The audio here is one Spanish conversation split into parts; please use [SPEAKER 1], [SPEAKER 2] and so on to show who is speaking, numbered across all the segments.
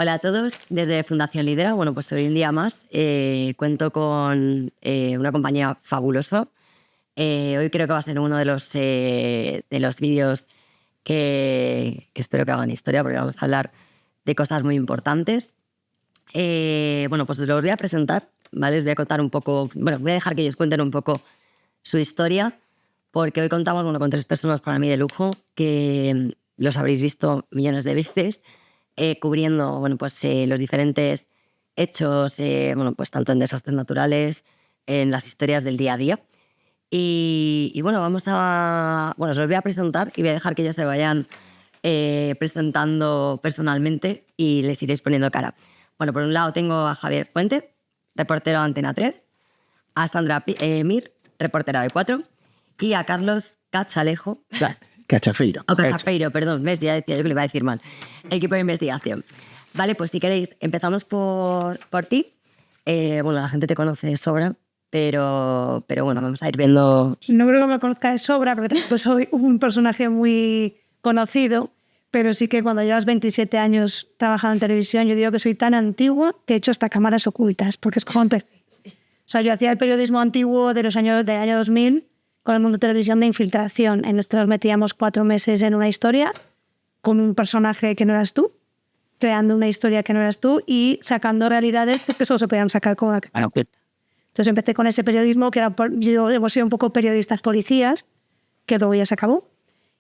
[SPEAKER 1] Hola a todos, desde Fundación Lidera. Bueno, pues hoy un día más cuento con una compañía fabulosa. Hoy creo que va a ser uno de los vídeos que espero que hagan historia, porque vamos a hablar de cosas muy importantes. Bueno, pues os los voy a presentar, ¿vale? Os voy a contar un poco, bueno, voy a dejar que ellos cuenten un poco su historia, porque hoy contamos con 3 personas para mí de lujo, que los habréis visto millones de veces, cubriendo pues, los diferentes hechos, pues, tanto en desastres naturales, en las historias del día a día. Y bueno, os los voy a presentar y voy a dejar que ellos se vayan presentando personalmente y les iréis poniendo cara. Bueno, por un lado tengo a Javier Fuente, reportero de Antena 3, a Sandra Mir, reportera de 4, y a Carlos Cachalejo.
[SPEAKER 2] Cachafeiro.
[SPEAKER 1] Cachafeiro, perdón, ves, ya decía yo que lo iba a decir mal. Equipo de investigación. Vale, pues si queréis, empezamos por ti. Bueno, la gente te conoce de sobra, pero bueno, vamos a ir viendo...
[SPEAKER 3] No creo que me conozca de sobra, porque tampoco soy un personaje muy conocido, pero sí que cuando llevas 27 años trabajando en televisión, yo digo que soy tan antigua que he hecho hasta cámaras ocultas, porque es como empecé. O sea, yo hacía el periodismo antiguo del año 2000, con el mundo de televisión de infiltración. En esto nos metíamos 4 meses en una historia con un personaje que no eras tú, creando una historia que no eras tú y sacando realidades que solo se podían sacar con la cámara oculta. Entonces empecé con ese periodismo, que yo hemos sido un poco periodistas policías, que luego ya se acabó.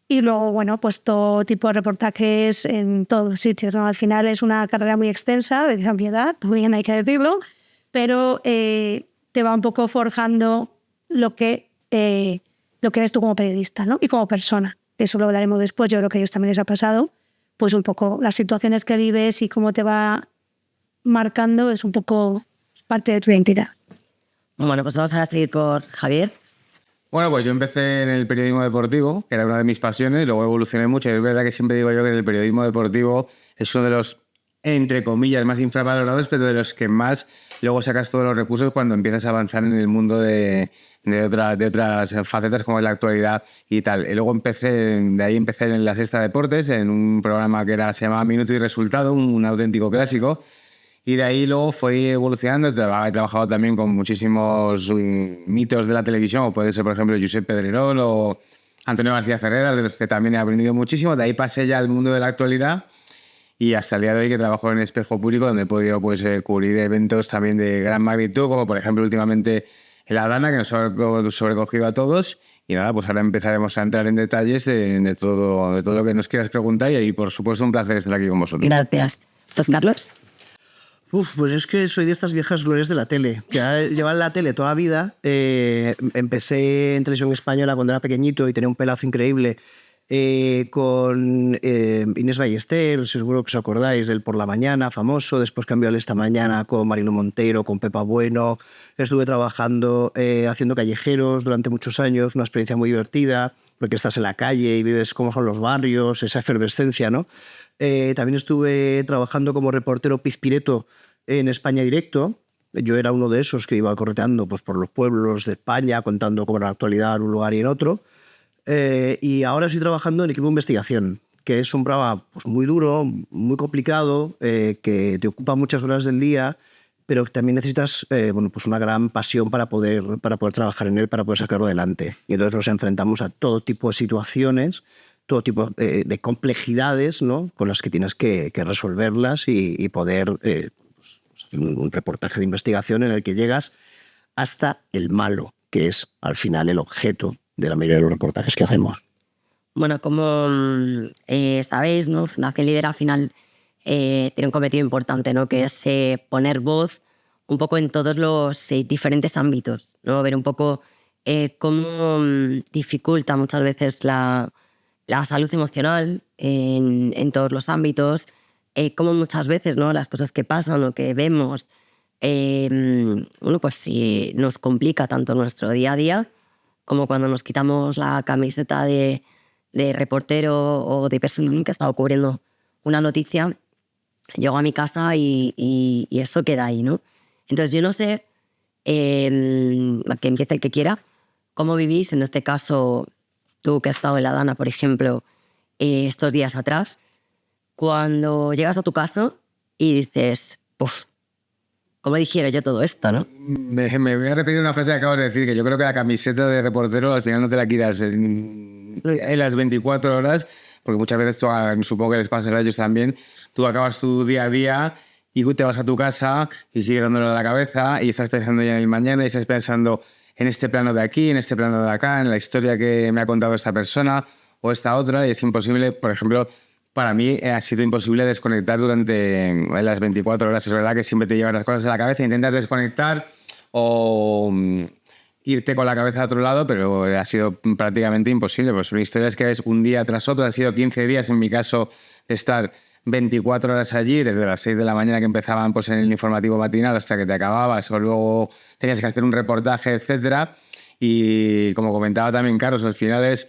[SPEAKER 3] Y luego, bueno, pues todo tipo de reportajes en todos los sitios, ¿no? Al final es una carrera muy extensa, de esa edad, bien hay que decirlo, pero te va un poco forjando lo que eres tú como periodista, ¿no? Y como persona. Eso lo hablaremos después, yo creo que a ellos también les ha pasado. Pues un poco las situaciones que vives y cómo te va marcando es un poco parte de tu identidad.
[SPEAKER 1] Bueno, pues vamos a seguir por Javier.
[SPEAKER 4] Bueno, pues yo empecé en el periodismo deportivo, que era una de mis pasiones, luego evolucioné mucho. Y es verdad que siempre digo yo que el periodismo deportivo es uno de los, entre comillas, más infravalorados, pero de los que más luego sacas todos los recursos cuando empiezas a avanzar en el mundo de otras facetas como es la actualidad y tal. Y luego empecé en La Sexta Deportes, en un programa que se llamaba Minuto y Resultado, un auténtico clásico. Y de ahí luego fui evolucionando. He trabajado también con muchísimos mitos de la televisión, como puede ser, por ejemplo, Josep Pedrerol o Antonio García Ferreras, de los que también he aprendido muchísimo. De ahí pasé ya al mundo de la actualidad y hasta el día de hoy que trabajo en Espejo Público, donde he podido cubrir eventos también de gran magnitud, como por ejemplo últimamente la Dana, que nos ha sobrecogido a todos. Y nada, pues ahora empezaremos a entrar en detalles de todo lo que nos quieras preguntar y por supuesto un placer estar aquí con vosotros.
[SPEAKER 1] Gracias. ¿Entonces, Carlos?
[SPEAKER 2] Pues es que soy de estas viejas glorias de la tele, que llevan la tele toda la vida. Empecé en televisión española cuando era pequeñito y tenía un pelazo increíble con Inés Ballester, seguro que os acordáis, del Por la Mañana, famoso. Después cambió al Esta Mañana con Marilo Montero, con Pepa Bueno. Estuve trabajando haciendo callejeros durante muchos años, una experiencia muy divertida, porque estás en la calle y vives cómo son los barrios, esa efervescencia, ¿no? También estuve trabajando como reportero pizpireto en España Directo. Yo era uno de esos que iba correteando pues, por los pueblos de España, contando cómo era la actualidad en un lugar y en otro. Y ahora estoy trabajando en equipo de investigación, que es un programa pues, muy duro, muy complicado, que te ocupa muchas horas del día, pero también necesitas pues una gran pasión para poder trabajar en él, para poder sacarlo adelante. Y entonces nos enfrentamos a todo tipo de situaciones, todo tipo de complejidades, ¿no? Con las que tienes que resolverlas y poder hacer un reportaje de investigación en el que llegas hasta el malo, que es al final el objeto de la mayoría de los reportajes que hacemos.
[SPEAKER 1] Bueno, como sabéis, ¿no? Fundación Lidera al final tiene un cometido importante, ¿no? Que es poner voz un poco en todos los diferentes ámbitos, ¿no? Ver un poco cómo dificulta muchas veces la salud emocional en todos los ámbitos, cómo muchas veces, ¿no? Las cosas que pasan o que vemos pues sí, nos complica tanto nuestro día a día como cuando nos quitamos la camiseta de reportero o de persona que ha estado cubriendo una noticia. Llego a mi casa y eso queda ahí, ¿no? Entonces yo no sé, que empiece el que quiera, cómo vivís, en este caso, tú que has estado en la Dana, por ejemplo, estos días atrás, cuando llegas a tu casa y dices, uff, ¿cómo digiero yo todo esto, no?
[SPEAKER 4] Me voy a referir a una frase que acabas de decir, que yo creo que la camiseta de reportero al final no te la quitas en las 24 horas, porque muchas veces, supongo que les pasa a ellos también, tú acabas tu día a día y te vas a tu casa y sigues dándole a la cabeza y estás pensando ya en el mañana y estás pensando en este plano de aquí, en este plano de acá, en la historia que me ha contado esta persona o esta otra, y es imposible, por ejemplo, para mí ha sido imposible desconectar durante las 24 horas. Es verdad que siempre te llevas las cosas a la cabeza, intentas desconectar o irte con la cabeza a otro lado, pero ha sido prácticamente imposible. Pues son historias que ves un día tras otro, han sido 15 días en mi caso de estar 24 horas allí, desde las 6 de la mañana que empezaban pues, en el informativo matinal hasta que te acababas, o luego tenías que hacer un reportaje, etcétera. Y como comentaba también Carlos, al final es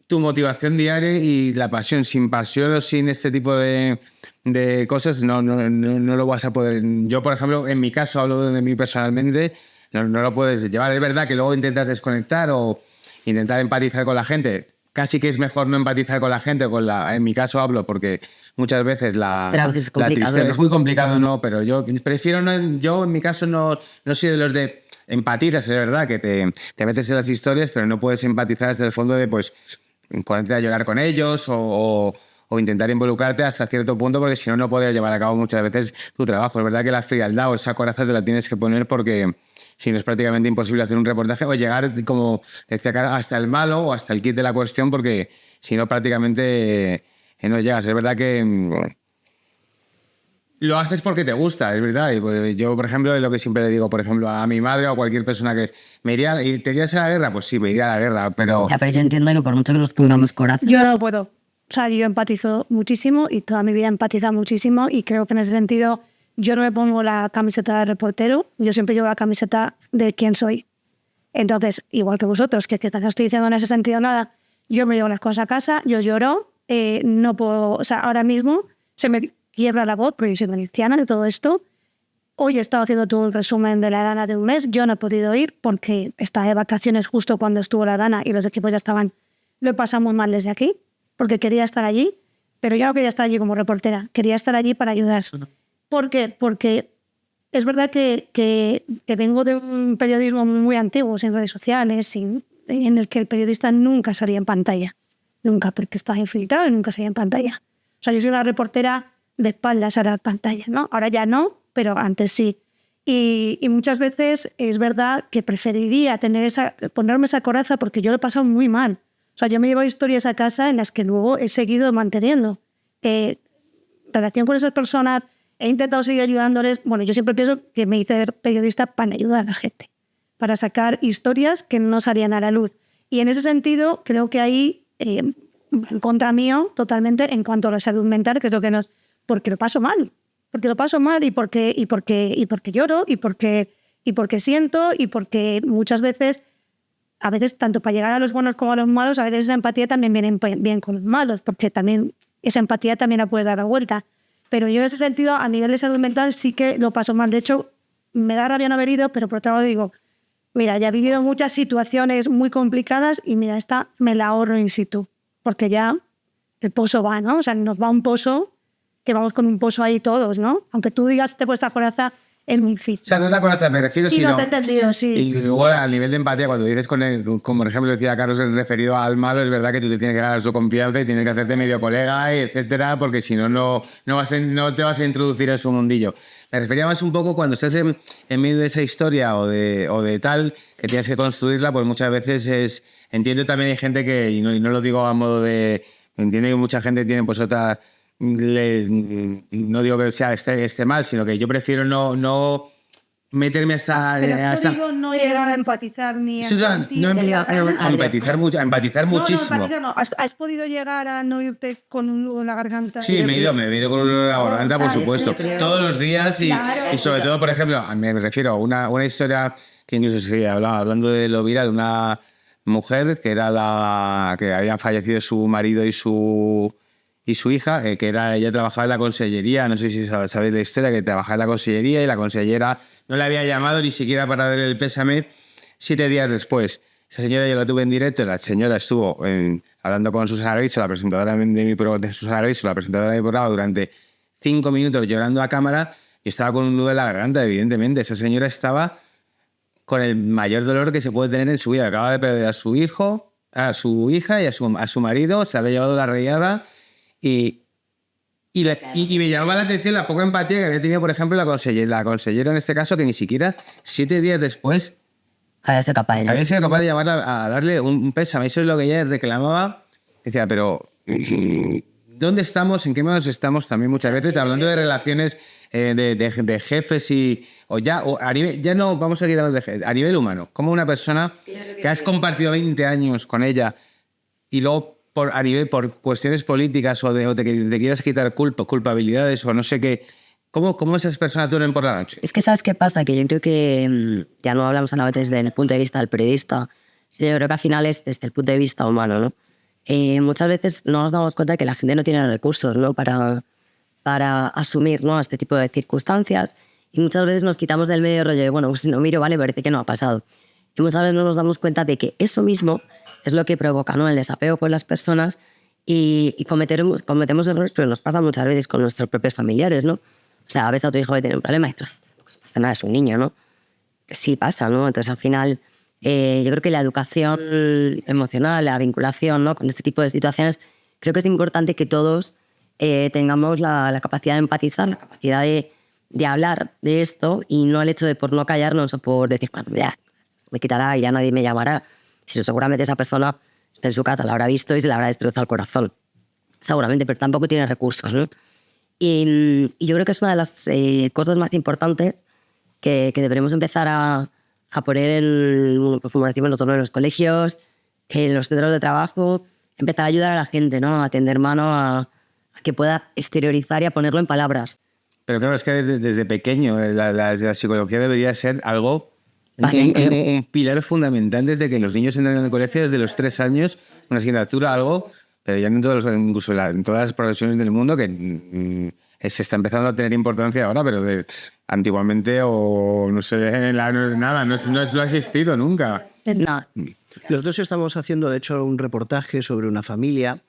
[SPEAKER 4] tu motivación diaria y la pasión. Sin pasión o sin este tipo de cosas no lo vas a poder. Yo, por ejemplo, en mi caso, hablo de mí personalmente, no lo puedes llevar. Es verdad que luego intentas desconectar o intentar empatizar con la gente. Casi que es mejor no empatizar con la gente. En mi caso hablo porque muchas veces la tristeza, ¿no? Es muy complicado, ¿no? Pero yo prefiero no. Yo en mi caso no soy de los de empatizas, es verdad que te metes en las historias, pero no puedes empatizar desde el fondo de pues ponerte a llorar con ellos o intentar involucrarte hasta cierto punto, porque si no, no podrías llevar a cabo muchas veces tu trabajo. Es verdad que la frialdad o esa coraza te la tienes que poner porque si no es prácticamente imposible hacer un reportaje o llegar, como decía Cara, hasta el malo o hasta el kit de la cuestión, porque si no prácticamente no llegas. Es verdad que lo haces porque te gusta, es verdad. Y pues yo, por ejemplo, es lo que siempre le digo, por ejemplo, a mi madre o a cualquier persona que es, ¿te irías a la guerra? Pues sí, me iría a la guerra, pero...
[SPEAKER 1] Ya, pero yo entiendo que por mucho que nos pongamos corazón.
[SPEAKER 3] Yo no puedo. O sea, yo empatizo muchísimo y toda mi vida he empatizado muchísimo y creo que en ese sentido yo no me pongo la camiseta de reportero, yo siempre llevo la camiseta de quién soy. Entonces, igual que vosotros, que quizás no estoy diciendo en ese sentido nada, yo me llevo las cosas a casa, yo lloro, no puedo... O sea, ahora mismo se me quiebra la voz porque yo soy valenciana de todo esto. Hoy he estado haciendo todo un resumen de la Dana de un mes. Yo no he podido ir porque estaba de vacaciones justo cuando estuvo la Dana y los equipos ya estaban... Lo he pasado muy mal desde aquí porque quería estar allí, pero yo no quería estar allí como reportera. Quería estar allí para ayudar. ¿Por qué? Porque es verdad que vengo de un periodismo muy antiguo, sin redes sociales, en el que el periodista nunca salía en pantalla. Nunca, porque estaba infiltrado y nunca salía en pantalla. O sea, yo soy una reportera de espaldas a la pantalla, ¿no? Ahora ya no, pero antes sí. Y muchas veces es verdad que preferiría ponerme esa coraza porque yo lo he pasado muy mal. O sea, yo me llevo historias a casa en las que luego he seguido manteniendo. Relación con esas personas, he intentado seguir ayudándoles. Bueno, yo siempre pienso que me hice periodista para ayudar a la gente, para sacar historias que no salían a la luz. Y en ese sentido, creo que ahí, en contra mío, totalmente, en cuanto a la salud mental, que es lo que nos... Porque lo paso mal. Porque lo paso mal y porque lloro y porque siento y porque muchas veces, a veces tanto para llegar a los buenos como a los malos, a veces esa empatía también viene bien con los malos, porque también esa empatía también la puedes dar la vuelta. Pero yo en ese sentido, a nivel de salud mental, sí que lo paso mal. De hecho, me da rabia no haber ido, pero por otro lado digo, mira, ya he vivido muchas situaciones muy complicadas y mira, esta me la ahorro in situ, porque ya el pozo va, ¿no? O sea, nos va un pozo, que vamos con un pozo ahí todos, ¿no? Aunque tú digas te he puesto la coraza, es muy difícil.
[SPEAKER 4] O sea, no es la coraza, me refiero,
[SPEAKER 3] sí,
[SPEAKER 4] sino...
[SPEAKER 3] no te he entendido, sí.
[SPEAKER 4] Y luego, a nivel de empatía, cuando dices, como por ejemplo decía Carlos, referido al malo, es verdad que tú te tienes que ganar su confianza y tienes que hacerte medio colega, etcétera, porque si no, no te vas a introducir en su mundillo. Me refería más un poco cuando estás en medio de esa historia o de tal, que tienes que construirla, pues muchas veces entiendo también hay gente que, y no lo digo a modo de... Entiendo que mucha gente tiene pues otra... no digo que sea esté mal, sino que yo prefiero no meterme hasta...
[SPEAKER 3] Pero digo no llegar a empatizar ni a sentir...
[SPEAKER 4] a empatizar muchísimo.
[SPEAKER 3] No. ¿Has podido llegar a no irte con un nudo en la garganta?
[SPEAKER 4] Sí, me he ido con un nudo en la garganta, por supuesto. Todos los días y sobre todo, por ejemplo, me refiero a una historia que incluso se hablando de lo viral, una mujer que era que habían fallecido su marido y su hija, que ella trabajaba en la consellería, no sé si sabéis la historia, que trabajaba en la consellería y la consellera no le había llamado ni siquiera para darle el pésame 7 días después. Esa señora yo la tuve en directo, la señora estuvo hablando con Susana Arvizu, la presentadora de mi programa, durante 5 minutos llorando a cámara y estaba con un nudo en la garganta, evidentemente. Esa señora estaba con el mayor dolor que se puede tener en su vida. Acaba de perder a su hijo, a su hija y a su marido, se había llevado la rayada y me llamaba la atención la poca empatía que había tenido, por ejemplo, la consellera en este caso, que ni siquiera 7 días después
[SPEAKER 1] Había sido capaz de
[SPEAKER 4] había sido capaz de llamarla a darle un pésame. Eso es lo que ella reclamaba. Decía, pero ¿dónde estamos? ¿En qué manos estamos? También muchas veces hablando de relaciones de jefes o a nivel, ya no vamos a quitarnos de jefe, a nivel humano. Como una persona que has compartido 20 años con ella y luego por cuestiones políticas o te quieras quitar culpabilidades o no sé qué, ¿cómo esas personas duermen por la noche?
[SPEAKER 1] Es que ¿sabes qué pasa? Que yo creo que ya no hablamos solamente desde el punto de vista del periodista, sino yo creo que al final es desde el punto de vista humano, ¿no? Muchas veces no nos damos cuenta que la gente no tiene recursos, ¿no? para asumir, ¿no? Este tipo de circunstancias, y muchas veces nos quitamos del medio rollo de, bueno, pues si no miro, vale, parece que no ha pasado. Y muchas veces no nos damos cuenta de que eso mismo es lo que provoca, ¿no? El desapego con las personas y cometemos errores, pero nos pasa muchas veces con nuestros propios familiares, ¿no? O sea, ves a tu hijo que tiene un problema y tú, no pasa nada, es un niño, ¿no? Sí pasa, ¿no? Entonces, al final, yo creo que la educación emocional, la vinculación, ¿no? Con este tipo de situaciones, creo que es importante que todos tengamos la capacidad de empatizar, la capacidad de hablar de esto y no el hecho de por no callarnos o por decir, bueno, ya me quitará y ya nadie me llamará. Si seguramente esa persona está en su casa, la habrá visto y se le habrá destrozado el corazón. Seguramente, pero tampoco tiene recursos, ¿no? Y yo creo que es una de las cosas más importantes que deberemos empezar a poner como decimos nosotros, en los colegios, en los centros de trabajo, empezar a ayudar a la gente, ¿no? A tender mano a que pueda exteriorizar y a ponerlo en palabras.
[SPEAKER 4] Pero claro, es que desde pequeño la psicología debería ser algo,
[SPEAKER 1] Básico.
[SPEAKER 4] un pilar fundamental desde que los niños entran en el colegio, desde los 3 años, una asignatura, algo, pero ya incluso en todas las profesiones del mundo que se está empezando a tener importancia ahora, pero antiguamente o no sé, nada, no ha existido nunca.
[SPEAKER 1] No.
[SPEAKER 2] Los dos estamos haciendo, de hecho, un reportaje sobre una familia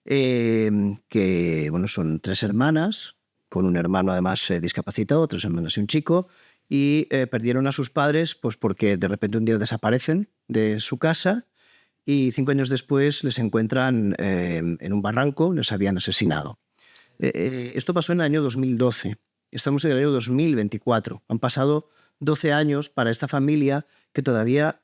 [SPEAKER 2] que, bueno, son 3 hermanas, con un hermano además discapacitado, 3 hermanas y un chico, y perdieron a sus padres pues porque de repente un día desaparecen de su casa y 5 años después les encuentran en un barranco, les habían asesinado. Esto pasó en el año 2012. Estamos en el año 2024. Han pasado 12 años para esta familia que todavía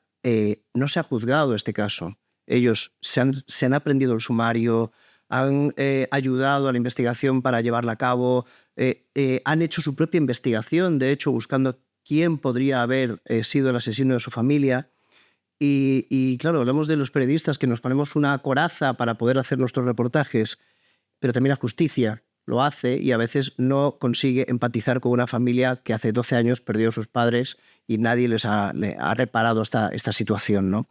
[SPEAKER 2] no se ha juzgado este caso. Ellos se han aprendido el sumario, han ayudado a la investigación para llevarla a cabo, han hecho su propia investigación, de hecho, buscando quién podría haber sido el asesino de su familia. Y claro, hablamos de los periodistas que nos ponemos una coraza para poder hacer nuestros reportajes, pero también la justicia lo hace y a veces no consigue empatizar con una familia que hace 12 años perdió a sus padres y nadie le ha reparado esta situación, ¿no?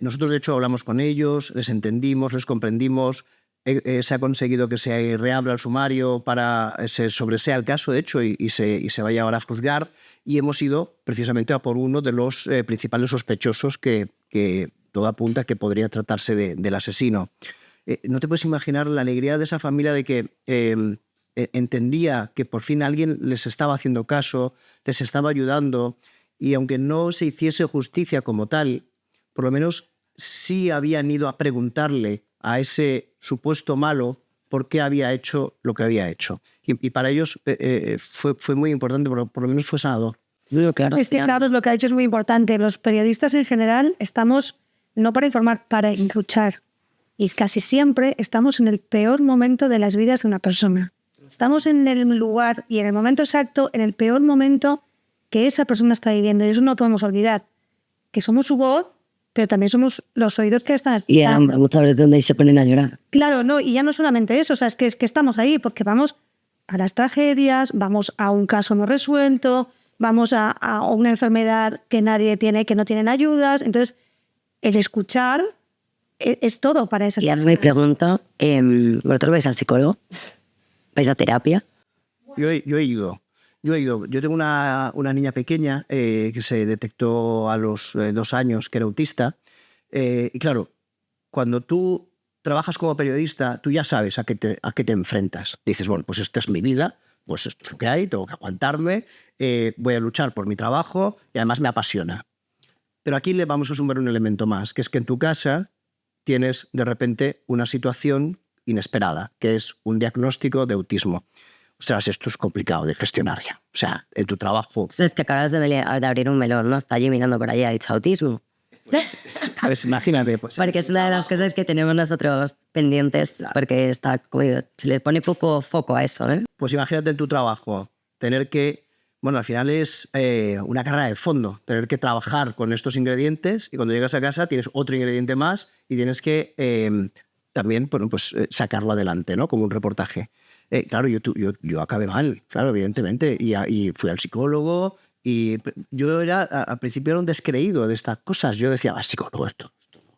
[SPEAKER 2] Nosotros, de hecho, hablamos con ellos, les entendimos, les comprendimos, se ha conseguido que se reabra el sumario para se sobresea el caso, de hecho, y se vaya ahora a juzgar, y hemos ido precisamente a por uno de los principales sospechosos que todo apunta que podría tratarse del asesino. No te puedes imaginar la alegría de esa familia de que entendía que por fin alguien les estaba haciendo caso, les estaba ayudando, y aunque no se hiciese justicia como tal, por lo menos sí habían ido a preguntarle a ese supuesto malo por qué había hecho lo que había hecho. Y para ellos fue muy importante, por lo menos fue sanador.
[SPEAKER 1] Claro,
[SPEAKER 3] Claro, lo que ha dicho es muy importante. Los periodistas en general estamos no para informar, para luchar. Y casi siempre estamos en el peor momento de las vidas de una persona. Estamos en el lugar y en el momento exacto, en el peor momento que esa persona está viviendo. Y eso no podemos olvidar. Que somos su voz, pero también somos los oídos que están escuchando.
[SPEAKER 1] Y muchas veces donde se ponen a llorar.
[SPEAKER 3] Claro, no, y ya no solamente eso, o sea, es que estamos ahí porque vamos a las tragedias, vamos a un caso no resuelto, vamos a una enfermedad que nadie tiene, que no tienen ayudas. Entonces, el escuchar es todo para esas
[SPEAKER 1] Y ahora
[SPEAKER 3] personas.
[SPEAKER 1] me pregunto, ¿vosotros vais al psicólogo? ¿Vais a terapia?
[SPEAKER 2] Yo he ido. Yo tengo una niña pequeña que se detectó a los 2 años que era autista. Y claro, cuando tú trabajas como periodista, tú ya sabes a qué te enfrentas. Dices, bueno, pues esta es mi vida, pues esto es lo que hay, tengo que aguantarme, voy a luchar por mi trabajo y además me apasiona. Pero aquí le vamos a sumar un elemento más, que es que en tu casa tienes de repente una situación inesperada, que es un diagnóstico de autismo. Ostras, esto es complicado de gestionar ya. O sea, en tu trabajo...
[SPEAKER 1] Entonces te acabas de abrir un melón, ¿no? Está allí mirando por ahí, ha dicho autismo.
[SPEAKER 2] Pues imagínate. Pues,
[SPEAKER 1] Porque es una de las cosas que tenemos nosotros pendientes, porque está, como digo, se le pone poco foco a eso, ¿eh?
[SPEAKER 2] pues imagínate en tu trabajo tener que... Bueno, al final es una carrera de fondo, tener que trabajar con estos ingredientes y cuando llegas a casa tienes otro ingrediente más y tienes que también bueno, pues, sacarlo adelante, ¿no? Como un reportaje. Claro, yo acabé mal, claro, evidentemente, y fui al psicólogo y yo al principio era un descreído de estas cosas. Yo decía, psicólogo,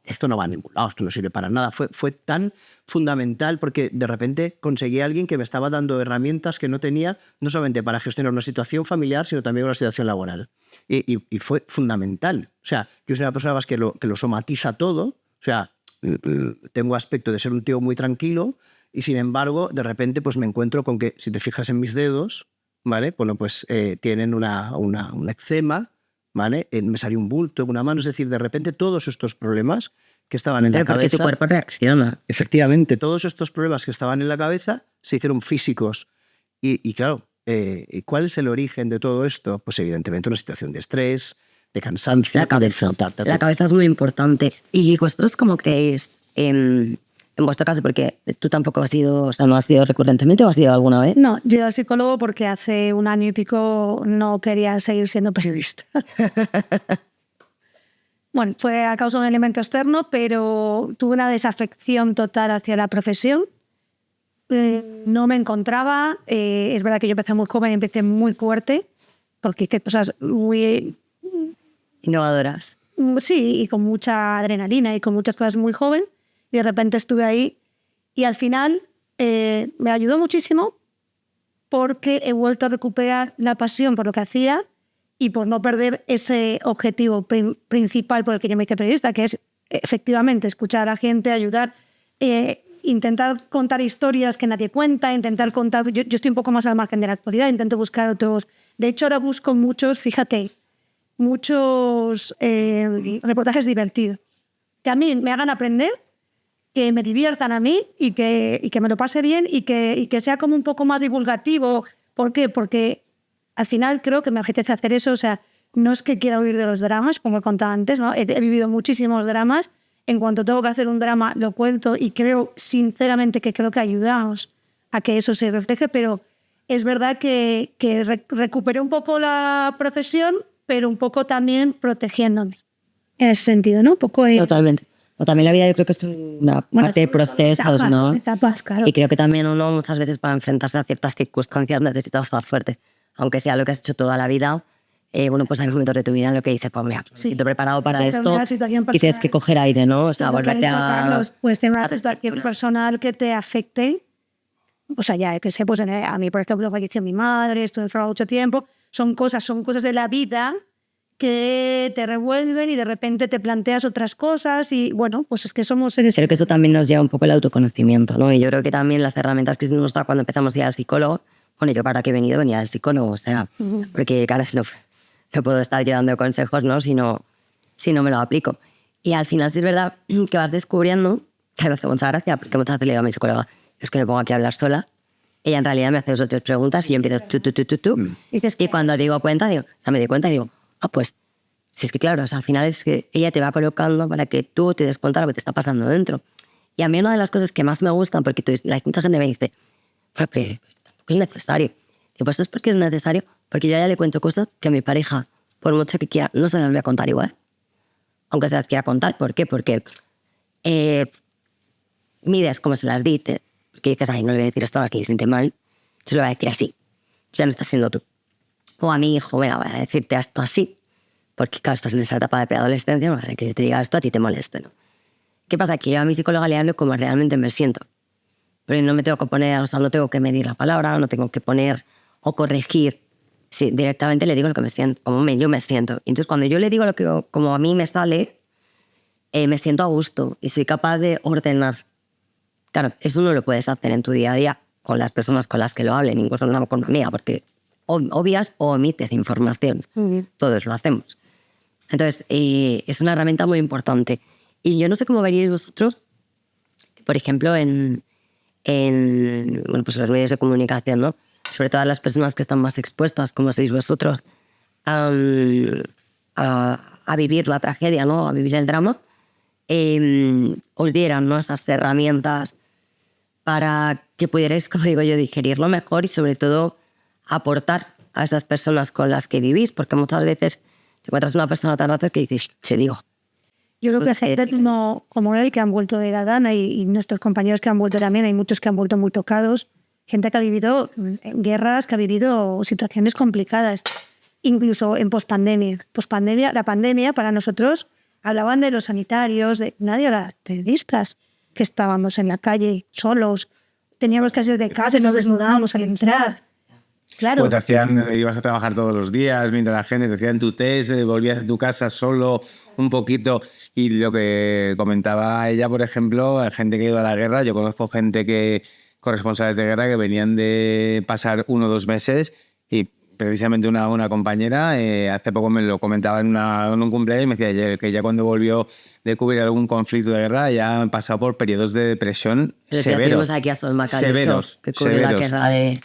[SPEAKER 2] esto no va a ningún lado, esto no sirve para nada. Fue tan fundamental porque de repente conseguí a alguien que me estaba dando herramientas que no tenía, no solamente para gestionar una situación familiar, sino también una situación laboral. Y fue fundamental. O sea, yo soy una persona más que lo somatiza todo. O sea, tengo aspecto de ser un tío muy tranquilo y sin embargo, de repente pues me encuentro con que, si te fijas en mis dedos, ¿vale? Bueno, pues tienen un eczema, ¿vale? Me salió un bulto en una mano, es decir, de repente todos estos problemas que estaban en la cabeza...
[SPEAKER 1] Pero porque tu cuerpo reacciona.
[SPEAKER 2] Efectivamente, todos estos problemas que estaban en la cabeza se hicieron físicos. Y claro, ¿cuál es el origen de todo esto? Pues evidentemente una situación de estrés, de cansancio...
[SPEAKER 1] La cabeza. La cabeza es muy importante. ¿Y vosotros cómo creéis en vuestro caso? Porque tú tampoco has ido, o sea, no has ido recurrentemente o has ido alguna vez.
[SPEAKER 3] No, yo he ido al psicólogo porque hace 1 año y pico no quería seguir siendo periodista. Bueno, fue a causa de un elemento externo, pero tuve una desafección total hacia la profesión. No me encontraba. Es verdad que yo empecé muy joven y empecé muy fuerte, porque hice cosas muy...
[SPEAKER 1] Innovadoras.
[SPEAKER 3] Sí, y con mucha adrenalina y con muchas cosas muy joven. Y de repente estuve ahí y al final me ayudó muchísimo porque he vuelto a recuperar la pasión por lo que hacía y por no perder ese objetivo principal por el que yo me hice periodista, que es efectivamente escuchar a la gente, ayudar, intentar contar historias que nadie cuenta, intentar contar... Yo estoy un poco más al margen de la actualidad, intento buscar otros... De hecho, ahora busco muchos, fíjate, muchos reportajes divertidos que a mí me hagan aprender, que me diviertan a mí y que me lo pase bien y que sea como un poco más divulgativo. ¿Por qué? Porque al final creo que me apetece hacer eso. O sea, no es que quiera huir de los dramas, como he contado antes, ¿no? He vivido muchísimos dramas. En cuanto tengo que hacer un drama, lo cuento y creo, sinceramente, que creo que ayudamos a que eso se refleje, pero es verdad que recuperé un poco la profesión, pero un poco también protegiéndome. En ese sentido, ¿no? Un poco...
[SPEAKER 1] Totalmente. O también la vida yo creo que es una parte de procesos, ¿no?
[SPEAKER 3] Etapas, claro.
[SPEAKER 1] Y creo que también uno muchas veces para enfrentarse a ciertas circunstancias necesita estar fuerte. Aunque sea lo que has hecho toda la vida, bueno, pues hay momentos de tu vida en los que dices, pues mira, estoy preparado para esto y tienes que coger aire, ¿no? O sea, volverte a...
[SPEAKER 3] Carlos, pues tener una situación personal que te afecte. O sea, ya que sé, pues a mí, por ejemplo, falleció mi madre, estuve enferma mucho tiempo. Son cosas de la vida que te revuelven y de repente te planteas otras cosas y bueno, pues es que somos seres...
[SPEAKER 1] Creo que eso también nos lleva un poco el autoconocimiento, ¿no? Y yo creo que también las herramientas que nos da cuando empezamos a ir al psicólogo, bueno, yo para que he venido venía al psicólogo, o sea, porque claro, no puedo estar yo dando consejos, ¿no? Si no me lo aplico. Y al final sí es verdad que vas descubriendo, que me hace mucha gracia, porque muchas veces le digo a mi psicóloga, es que me pongo aquí a hablar sola, ella en realidad me hace 2 o 3 preguntas y yo empiezo tú. Y cuando me di cuenta y digo, pues, si es que claro, o sea, al final es que ella te va colocando para que tú te des cuenta de lo que te está pasando dentro. Y a mí una de las cosas que más me gustan, porque mucha gente me dice, pero que es necesario. Digo, pues es porque es necesario, porque yo ya le cuento cosas que a mi pareja, por mucho que quiera, no se las voy a contar igual. Aunque se las quiera contar. ¿Por qué? Porque mides como se las dices. Porque dices, ay, no le voy a decir esto a las que le siente mal. Entonces lo voy a decir así. Ya no estás siendo tú. O a mi hijo, bueno, voy a decirte esto así, porque claro, estás en esa etapa de preadolescencia, no hace que yo te diga esto, a ti te moleste, ¿no? ¿Qué pasa? Que yo a mi psicóloga le hablo como realmente me siento. Pero no me tengo que poner, o sea, no tengo que medir la palabra, no tengo que poner o corregir. Sí, directamente le digo lo que me siento, como yo me siento. Entonces, cuando yo le digo lo que como a mí me sale, me siento a gusto y soy capaz de ordenar Claro, eso no lo puedes hacer en tu día a día con las personas con las que lo hablen, incluso con una amiga, porque obvias o omites información. Todos lo hacemos. Entonces, es una herramienta muy importante. Y yo no sé cómo veríais vosotros, por ejemplo, en bueno, pues los medios de comunicación, ¿no? Sobre todo las personas que están más expuestas, como sois vosotros, a vivir la tragedia, ¿no? A vivir el drama, os dieran, ¿no?, esas herramientas para que pudierais, como digo yo, digerirlo mejor y sobre todo aportar a esas personas con las que vivís, porque muchas veces te encuentras una persona tan rata que dices, te digo.
[SPEAKER 3] Yo creo que gente como él, que han vuelto de la Dana, y nuestros compañeros que han vuelto también, hay muchos que han vuelto muy tocados, gente que ha vivido guerras, que ha vivido situaciones complicadas, incluso en pospandemia. La pandemia para nosotros hablaban de los sanitarios, nadie hablaba de periodistas, que estábamos en la calle solos, teníamos que salir de casa y nos desnudábamos al entrar. Claro.
[SPEAKER 4] Pues te hacían, ibas a trabajar todos los días, mientras la gente te hacían tu test, volvías a tu casa solo un poquito. Y lo que comentaba ella, por ejemplo, gente que ha ido a la guerra, yo conozco gente que, corresponsales de guerra, que venían de pasar 1 o 2 meses y precisamente una compañera hace poco me lo comentaba en un cumpleaños y me decía que ya cuando volvió de cubrir algún conflicto de guerra ya han pasado por periodos de depresión severos.
[SPEAKER 1] Aquí a Sol Macalizo,
[SPEAKER 4] severos.
[SPEAKER 1] que cubre la guerra de...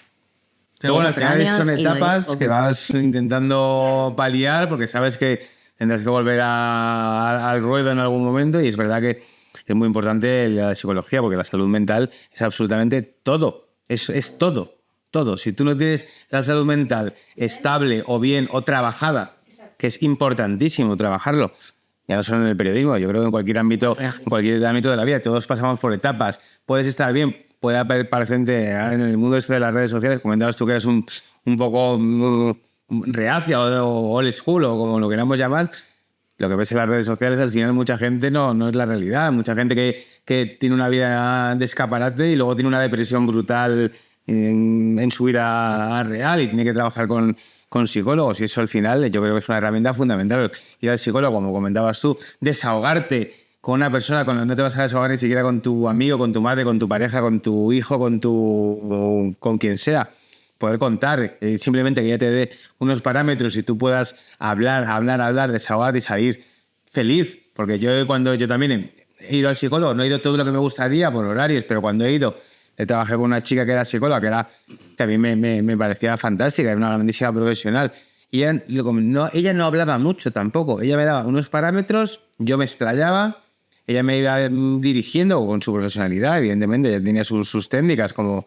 [SPEAKER 4] Pero bueno, al final son etapas que vas intentando paliar porque sabes que tendrás que volver al ruedo en algún momento y es verdad que es muy importante la psicología porque la salud mental es absolutamente todo. Es todo, todo. Si tú no tienes la salud mental estable o bien o trabajada, que es importantísimo trabajarlo, ya no solo en el periodismo, yo creo que en cualquier ámbito de la vida, todos pasamos por etapas. Puedes estar bien, puede parecerte en el mundo este de las redes sociales, comentabas tú que eres un poco reacia o old school o como lo queramos llamar. Lo que ves en las redes sociales, al final mucha gente no es la realidad. Mucha gente que tiene una vida de escaparate y luego tiene una depresión brutal en su vida real y tiene que trabajar con psicólogos. Y eso al final yo creo que es una herramienta fundamental. Ir al psicólogo, como comentabas tú, desahogarte con una persona, no te vas a desahogar ni siquiera con tu amigo, con tu madre, con tu pareja, con tu hijo, con quien sea. Poder contar, simplemente que ya te dé unos parámetros y tú puedas hablar, desahogar y salir feliz. Porque yo también he ido al psicólogo, no he ido todo lo que me gustaría por horarios, pero cuando he ido, trabajé con una chica que era psicóloga, que a mí me parecía fantástica, era una grandísima profesional. Y ella no hablaba mucho tampoco, ella me daba unos parámetros, yo me explayaba, ella me iba dirigiendo con su profesionalidad, evidentemente, ella tenía sus técnicas como...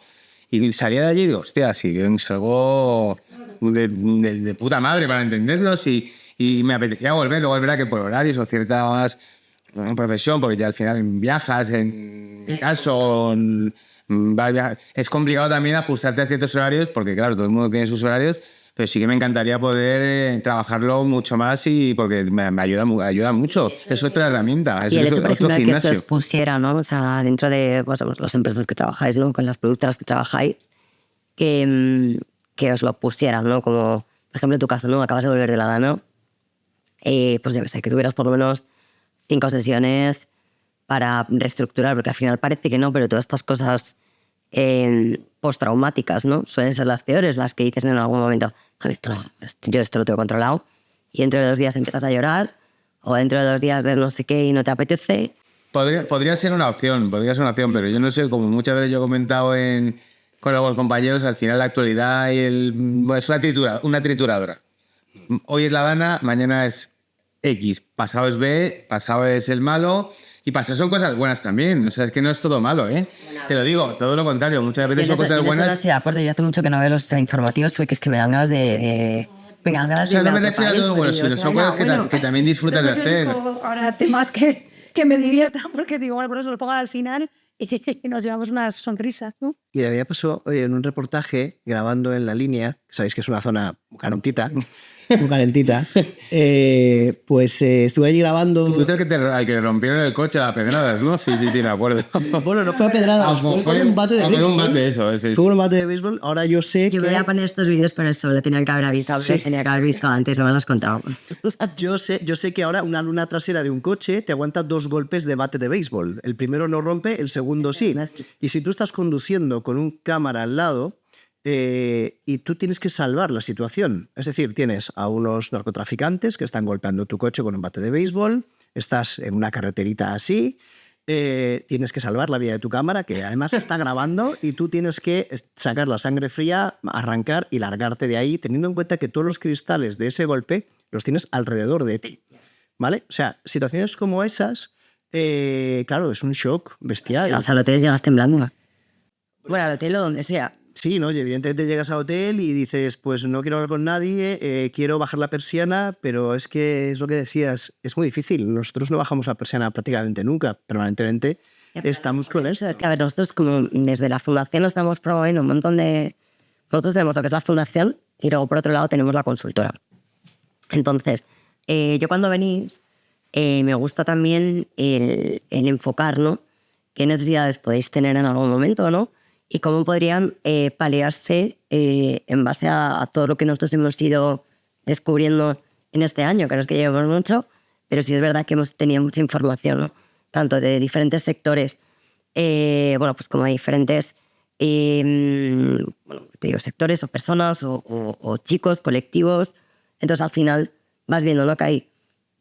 [SPEAKER 4] Y salía de allí y digo, hostia, sí, es algo de puta madre para entendernos y me apetecía volver. Luego es verdad que por horarios o ciertas profesión, porque ya al final viajas, en mi caso, es complicado también ajustarte a ciertos horarios, porque claro, todo el mundo tiene sus horarios, pero sí que me encantaría poder trabajarlo mucho más y porque me ayuda mucho. Es otra herramienta.
[SPEAKER 1] Y el hecho, por ejemplo, de que esto os pusiera, ¿no? O sea, dentro de las empresas que trabajáis, ¿no? Con las productoras que trabajáis, que os lo pusieran, ¿no? Como, por ejemplo, en tu caso, ¿no? Acabas de volver de la Dana, pues yo qué sé, que tuvieras por lo menos 5 sesiones para reestructurar, porque al final parece que no, pero todas estas cosas postraumáticas, ¿no? Suelen ser las peores, las que dices en algún momento, yo esto lo tengo controlado, y dentro de 2 días empiezas a llorar, o dentro de 2 días ves no sé qué y no te apetece.
[SPEAKER 4] Podría ser una opción, pero yo no sé, como muchas veces yo he comentado con algunos compañeros, al final la actualidad es una trituradora. Hoy es la Dana, mañana es X, pasado es B, pasado es el malo, y pasado son cosas buenas también. O sea, es que no es todo malo, ¿eh? Te lo digo, todo lo contrario. Muchas veces son cosas buenas.
[SPEAKER 1] No estoy de acuerdo, yo hace mucho que no veo los informativos porque es que me dan ganas de...
[SPEAKER 4] O sea, no me refiero a todo bueno, sino son cosas que también disfrutas de hacer.
[SPEAKER 3] Ahora temas que me diviertan, porque digo, bueno, por eso lo pongo al final y nos llevamos unas sonrisas, ¿no?
[SPEAKER 2] Y a mí me pasó en un reportaje grabando en La Línea, sabéis que es una zona calentita, muy calentita. Pues estuve allí grabando.
[SPEAKER 4] Fuiste el que le rompieron el coche a pedradas, ¿no? Sí, me acuerdo.
[SPEAKER 2] Bueno, no fue a pedradas, fue con un bate de béisbol.
[SPEAKER 4] Fue un bate, eso, sí.
[SPEAKER 2] Fue un bate de béisbol. Ahora yo sé
[SPEAKER 1] Yo
[SPEAKER 2] que...
[SPEAKER 1] voy a poner estos vídeos, pero eso lo tenía que haber avisado.
[SPEAKER 2] Sí.
[SPEAKER 1] Lo tenía que haber visto antes, no me lo has contado.
[SPEAKER 2] Yo sé que ahora una luna trasera de un coche te aguanta 2 golpes de bate de béisbol. El primero no rompe, el segundo sí. Y si tú estás conduciendo con un cámara al lado y tú tienes que salvar la situación, es decir, tienes a unos narcotraficantes que están golpeando tu coche con un bate de béisbol, estás en una carreterita así, tienes que salvar la vida de tu cámara, que además está grabando, y tú tienes que sacar la sangre fría, arrancar y largarte de ahí, teniendo en cuenta que todos los cristales de ese golpe los tienes alrededor de ti. ¿Vale? O sea, situaciones como esas, claro, es un shock bestial.
[SPEAKER 1] O sea, al hotel llegas temblando. Bueno, al hotel o donde sea.
[SPEAKER 2] Sí, ¿no? Y evidentemente llegas al hotel y dices, pues no quiero hablar con nadie, quiero bajar la persiana, pero es que es lo que decías, es muy difícil. Nosotros no bajamos la persiana prácticamente nunca, permanentemente estamos con esto.
[SPEAKER 1] Es que, a ver, nosotros como desde la fundación estamos promoviendo un montón de... Nosotros tenemos lo que es la fundación y luego por otro lado tenemos la consultora. Entonces, yo cuando venís, me gusta también el enfocar, ¿no? ¿Qué necesidades podéis tener en algún momento, ¿no? Y cómo podrían paliarse en base a todo lo que nosotros hemos ido descubriendo en este año, que no es que llevemos mucho, pero sí es verdad que hemos tenido mucha información, ¿no? Tanto de diferentes sectores, bueno, pues como de diferentes bueno, te digo, sectores o personas o chicos, colectivos. Entonces, al final vas viendo, ¿no? Que hay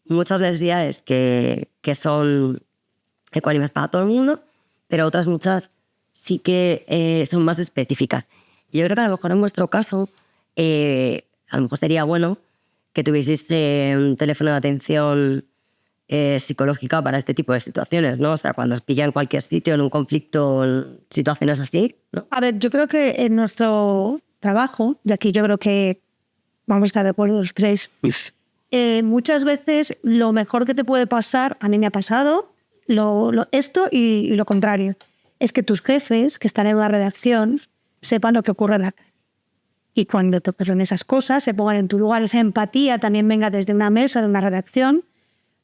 [SPEAKER 1] muchas necesidades que son ecuánimes para todo el mundo, pero otras muchas sí que son más específicas. Y yo creo que a lo mejor en vuestro caso, a lo mejor sería bueno que tuvieseis un teléfono de atención psicológica para este tipo de situaciones, ¿no? O sea, cuando os pilla en cualquier sitio, en un conflicto, en situaciones así, ¿no?
[SPEAKER 3] A ver, yo creo que en nuestro trabajo, y aquí yo creo que vamos a estar de acuerdo los tres, muchas veces lo mejor que te puede pasar, a mí me ha pasado, esto y lo contrario, es que tus jefes que están en una redacción sepan lo que ocurre en la calle. Y cuando te ocurren esas cosas, se pongan en tu lugar, esa empatía también venga desde una mesa, de una redacción,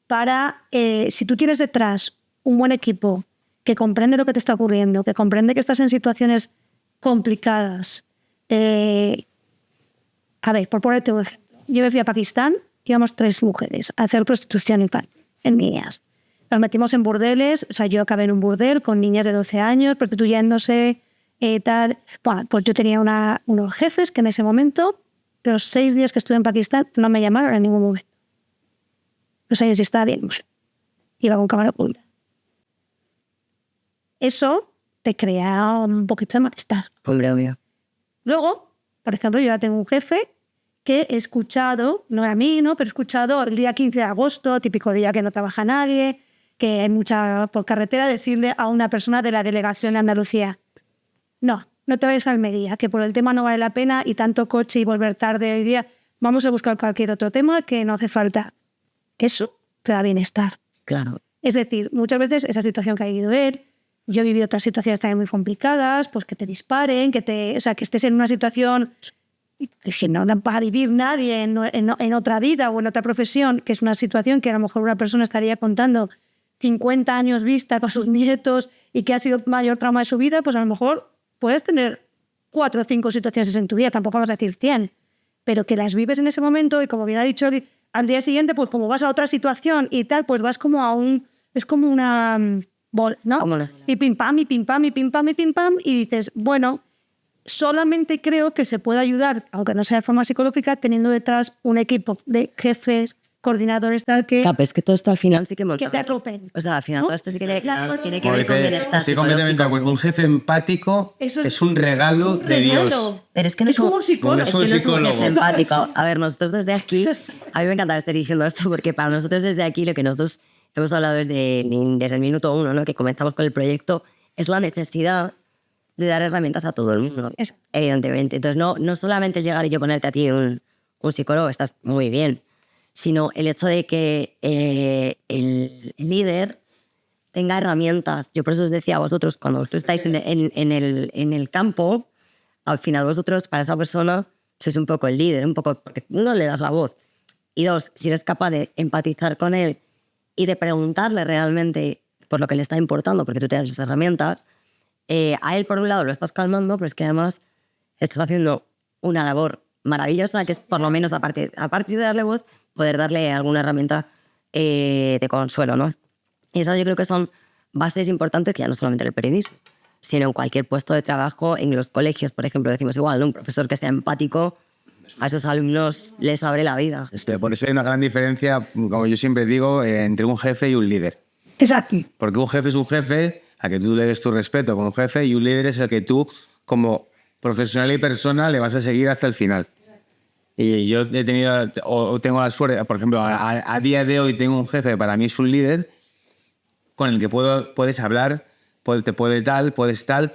[SPEAKER 3] para, si tú tienes detrás un buen equipo que comprende lo que te está ocurriendo, que comprende que estás en situaciones complicadas. A ver, por ponerte un ejemplo. Yo me fui a Pakistán, íbamos 3 mujeres a hacer prostitución en niñas. Nos metimos en burdeles, o sea, yo acabé en un burdel con niñas de 12 años, prostituyéndose, tal. Bueno, pues yo tenía unos jefes que en ese momento, los 6 días que estuve en Pakistán, no me llamaron en ningún momento. Los años estaba bien, iba con cámara oculta. Eso te crea un poquito de malestar.
[SPEAKER 1] Hombre, obvio.
[SPEAKER 3] Luego, por ejemplo, yo ya tengo un jefe que he escuchado, no era a mí, ¿no? Pero he escuchado el día 15 de agosto, típico día que no trabaja nadie, que hay mucha por carretera, decirle a una persona de la delegación de Andalucía, no te vayas a Almería, que por el tema no vale la pena y tanto coche y volver tarde hoy día, vamos a buscar cualquier otro tema que no hace falta. Eso te da bienestar.
[SPEAKER 1] Claro.
[SPEAKER 3] Es decir, muchas veces esa situación que ha vivido él, yo he vivido otras situaciones también muy complicadas, pues que te disparen, o sea, que estés en una situación que no va a vivir nadie en otra vida o en otra profesión, que es una situación que a lo mejor una persona estaría contando 50 años vista para sus nietos y que ha sido el mayor trauma de su vida, pues a lo mejor puedes tener 4 o 5 situaciones en tu vida, tampoco vamos a decir 100, pero que las vives en ese momento y como bien ha dicho, al día siguiente, pues como vas a otra situación y tal, pues vas como es como una bola, ¿no? Y pim pam, y pim pam, y pim pam, y pim pam, y dices, bueno, solamente creo que se puede ayudar, aunque no sea de forma psicológica, teniendo detrás un equipo de jefes, coordinadores, tal, que
[SPEAKER 1] Es que todo esto al final sí que
[SPEAKER 3] te agrupen.
[SPEAKER 1] O sea, al final
[SPEAKER 3] ¿no?
[SPEAKER 1] todo esto sí que tiene que ver con
[SPEAKER 4] Estoy
[SPEAKER 1] bienestar
[SPEAKER 4] completamente de acuerdo. Un jefe empático
[SPEAKER 3] Eso
[SPEAKER 4] es un regalo de Dios.
[SPEAKER 1] Pero es que no
[SPEAKER 3] es como un psicólogo.
[SPEAKER 4] Es un psicólogo.
[SPEAKER 1] jefe empático. A ver, nosotros desde aquí, a mí me encanta estar diciendo esto porque para nosotros desde aquí lo que nosotros hemos hablado desde el minuto 1, ¿no? Que comenzamos con el proyecto, es la necesidad de dar herramientas a todo el mundo, evidentemente. Entonces, no solamente llegar y yo ponerte a ti un psicólogo, estás muy bien, sino el hecho de que el líder tenga herramientas. Yo por eso os decía a vosotros, cuando vosotros estáis en el campo, al final vosotros, para esa persona, sois un poco el líder, un poco, porque uno, le das la voz, y dos, si eres capaz de empatizar con él y de preguntarle realmente por lo que le está importando, porque tú tienes las herramientas, a él por un lado lo estás calmando, pero es que además estás haciendo una labor maravillosa, que es por lo menos, a partir de darle voz, poder darle alguna herramienta de consuelo, ¿no? Y eso yo creo que son bases importantes, que ya no solamente en el periodismo, sino en cualquier puesto de trabajo, en los colegios, por ejemplo, decimos igual, ¿no? Un profesor que sea empático, a esos alumnos les abre la vida.
[SPEAKER 4] Por eso hay una gran diferencia, como yo siempre digo, entre un jefe y un líder.
[SPEAKER 3] Exacto.
[SPEAKER 4] Porque un jefe es un jefe a que tú le des tu respeto como jefe, y un líder es el que tú, como profesional y persona, le vas a seguir hasta el final. Y yo he tenido, o tengo la suerte, por ejemplo, a día de hoy tengo un jefe que para mí es un líder con el que puedes hablar, puedes tal,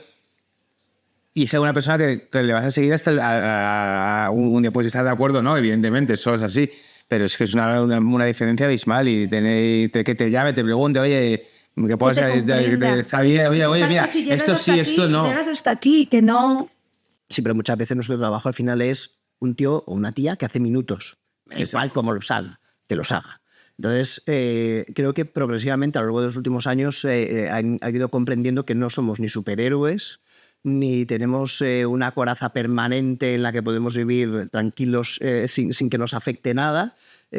[SPEAKER 4] y es una persona que le vas a seguir hasta un día. Puedes estar de acuerdo, ¿no? Evidentemente, eso es así, pero es que es una diferencia abismal, y que te llame, te pregunte, oye, que puedas está bien, oye, mira, esto sí, esto no.
[SPEAKER 3] Llegas hasta aquí, que no...
[SPEAKER 2] Sí, pero muchas veces nuestro trabajo al final es un tío o una tía que hace minutos. Igual como los haga, que los haga. Entonces, creo que progresivamente a lo largo de los últimos años han ido comprendiendo que no somos ni superhéroes, ni tenemos una coraza permanente en la que podemos vivir tranquilos sin que nos afecte nada.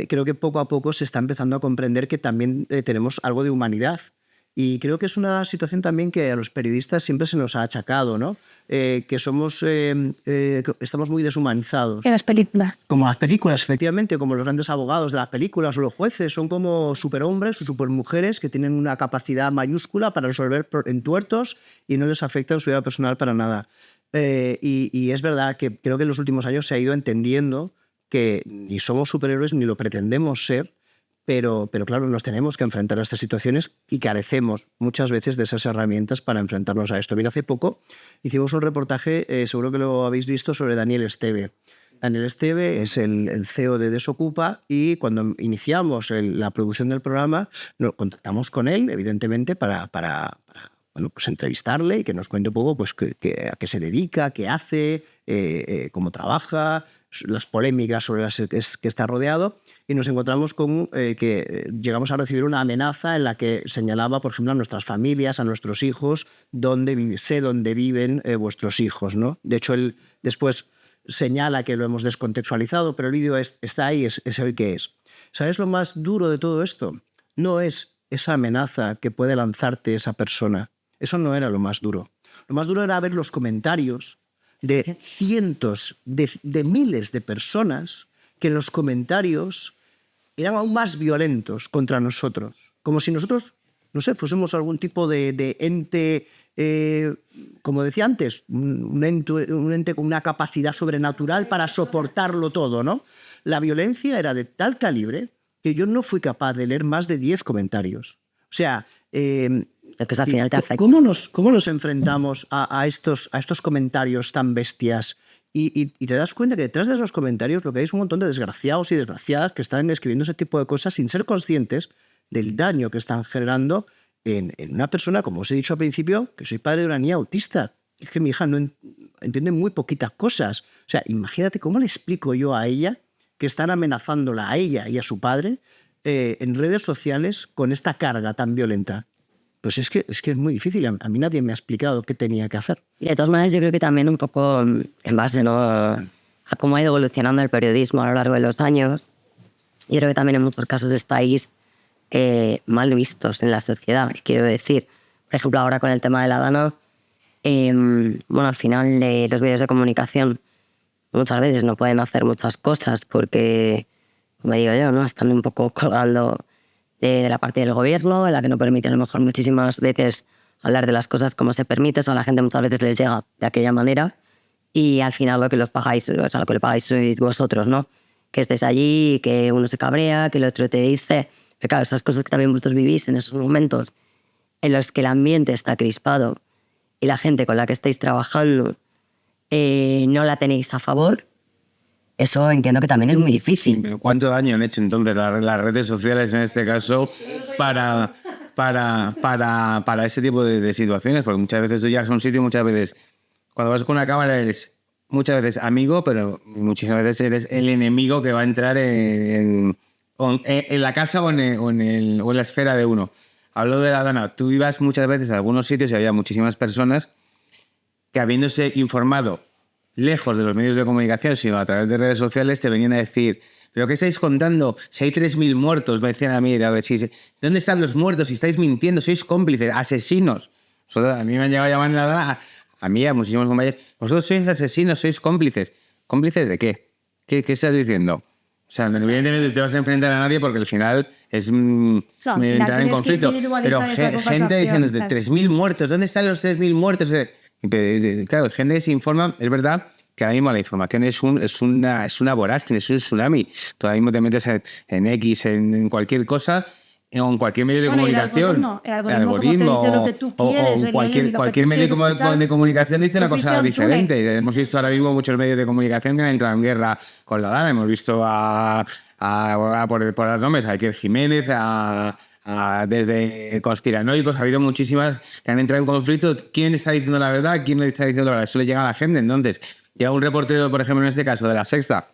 [SPEAKER 2] Creo que poco a poco se está empezando a comprender que también tenemos algo de humanidad. Y creo que es una situación también que a los periodistas siempre se nos ha achacado, ¿no? Que estamos muy deshumanizados.
[SPEAKER 3] En las películas.
[SPEAKER 2] Como las películas, efectivamente, como los grandes abogados de las películas o los jueces, son como superhombres o supermujeres que tienen una capacidad mayúscula para resolver entuertos y no les afecta en su vida personal para nada. Y es verdad que creo que en los últimos años se ha ido entendiendo que ni somos superhéroes ni lo pretendemos ser, pero claro, nos tenemos que enfrentar a estas situaciones y carecemos muchas veces de esas herramientas para enfrentarnos a esto. Mira, hace poco hicimos un reportaje, seguro que lo habéis visto, sobre Daniel Esteve. Daniel Esteve es el CEO de Desocupa, y cuando iniciamos la producción del programa nos contactamos con él, evidentemente, para bueno, pues entrevistarle y que nos cuente un poco pues, a qué se dedica, qué hace, cómo trabaja, las polémicas sobre las que está rodeado, y nos encontramos con que llegamos a recibir una amenaza en la que señalaba, por ejemplo, a nuestras familias, a nuestros hijos, sé dónde viven vuestros hijos, ¿no? De hecho, él después señala que lo hemos descontextualizado, pero el vídeo está ahí, es el que es. ¿Sabes lo más duro de todo esto? No es esa amenaza que puede lanzarte esa persona. Eso no era lo más duro. Lo más duro era ver los comentarios de cientos, de miles de personas que en los comentarios eran aún más violentos contra nosotros. Como si nosotros, no sé, fuésemos algún tipo de ente, como decía antes, un ente con una capacidad sobrenatural para soportarlo todo, ¿no? La violencia era de tal calibre que yo no fui capaz de leer más de 10 comentarios. O sea,
[SPEAKER 1] que al final te afecta.
[SPEAKER 2] ¿Cómo nos enfrentamos a estos comentarios tan bestias? Y te das cuenta que detrás de esos comentarios lo que hay es un montón de desgraciados y desgraciadas que están escribiendo ese tipo de cosas sin ser conscientes del daño que están generando en una persona, como os he dicho al principio, que soy padre de una niña autista. Es que mi hija no entiende muy poquitas cosas. O sea, imagínate cómo le explico yo a ella que están amenazándola a ella y a su padre en redes sociales con esta carga tan violenta. Pues es que es muy difícil. A mí nadie me ha explicado qué tenía que hacer.
[SPEAKER 1] Y de todas maneras, yo creo que también un poco en base, ¿no?, a cómo ha ido evolucionando el periodismo a lo largo de los años, yo creo que también en muchos casos estáis mal vistos en la sociedad. Quiero decir, por ejemplo, ahora con el tema de la DANA, bueno, al final los medios de comunicación muchas veces no pueden hacer muchas cosas porque, como digo yo, ¿no?, están un poco colgando de la parte del gobierno, en la que no permite a lo mejor muchísimas veces hablar de las cosas como se permite. A la gente muchas veces les llega de aquella manera, y al final lo que los pagáis, o sea, lo que le pagáis sois vosotros, ¿no? Que estés allí, que uno se cabrea, que el otro te dice. Pero claro, esas cosas que también vosotros vivís en esos momentos en los que el ambiente está crispado y la gente con la que estáis trabajando no la tenéis a favor, eso entiendo que también es muy difícil.
[SPEAKER 4] Pero ¿cuánto daño han hecho entonces las redes sociales en este caso para ese tipo de situaciones? Porque muchas veces tú llegas a un sitio, muchas veces cuando vas con una cámara eres muchas veces amigo, pero muchísimas veces eres el enemigo que va a entrar en la casa o en la esfera de uno. Hablo de la Dana. Tú ibas muchas veces a algunos sitios y había muchísimas personas que, habiéndose informado lejos de los medios de comunicación, sino a través de redes sociales, te venían a decir: ¿pero qué estáis contando? Si hay 3.000 muertos, me decían a mí, a ver, ¿dónde están los muertos? Si estáis mintiendo, sois cómplices, asesinos. A mí me han llegado a llamar en la Dana, a mí, a muchísimos compañeros: vosotros sois asesinos, sois cómplices. ¿Cómplices de qué? ¿Qué estás diciendo? O sea, evidentemente te vas a enfrentar a nadie porque al final es entrar en conflicto. Pero gente diciendo: 3.000 muertos, ¿dónde están los 3.000 muertos? Claro, gente se informa, es verdad que ahora mismo la información es una vorágine, es un tsunami. Tú ahora mismo te metes en X, en cualquier cosa, o en cualquier medio de comunicación.
[SPEAKER 3] El algoritmo te dice lo que tú quieres,
[SPEAKER 4] o cualquier medio de comunicación dice una cosa diferente. Hemos visto ahora mismo muchos medios de comunicación que han entrado en guerra con la Dana. Hemos visto por dar nombres, a Iker Jiménez, desde conspiranoicos, ha habido muchísimas que han entrado en conflicto. ¿Quién está diciendo la verdad? ¿Quién no está diciendo la verdad? Eso le llega a la gente. Entonces, llega un reportero, por ejemplo, en este caso, de La Sexta,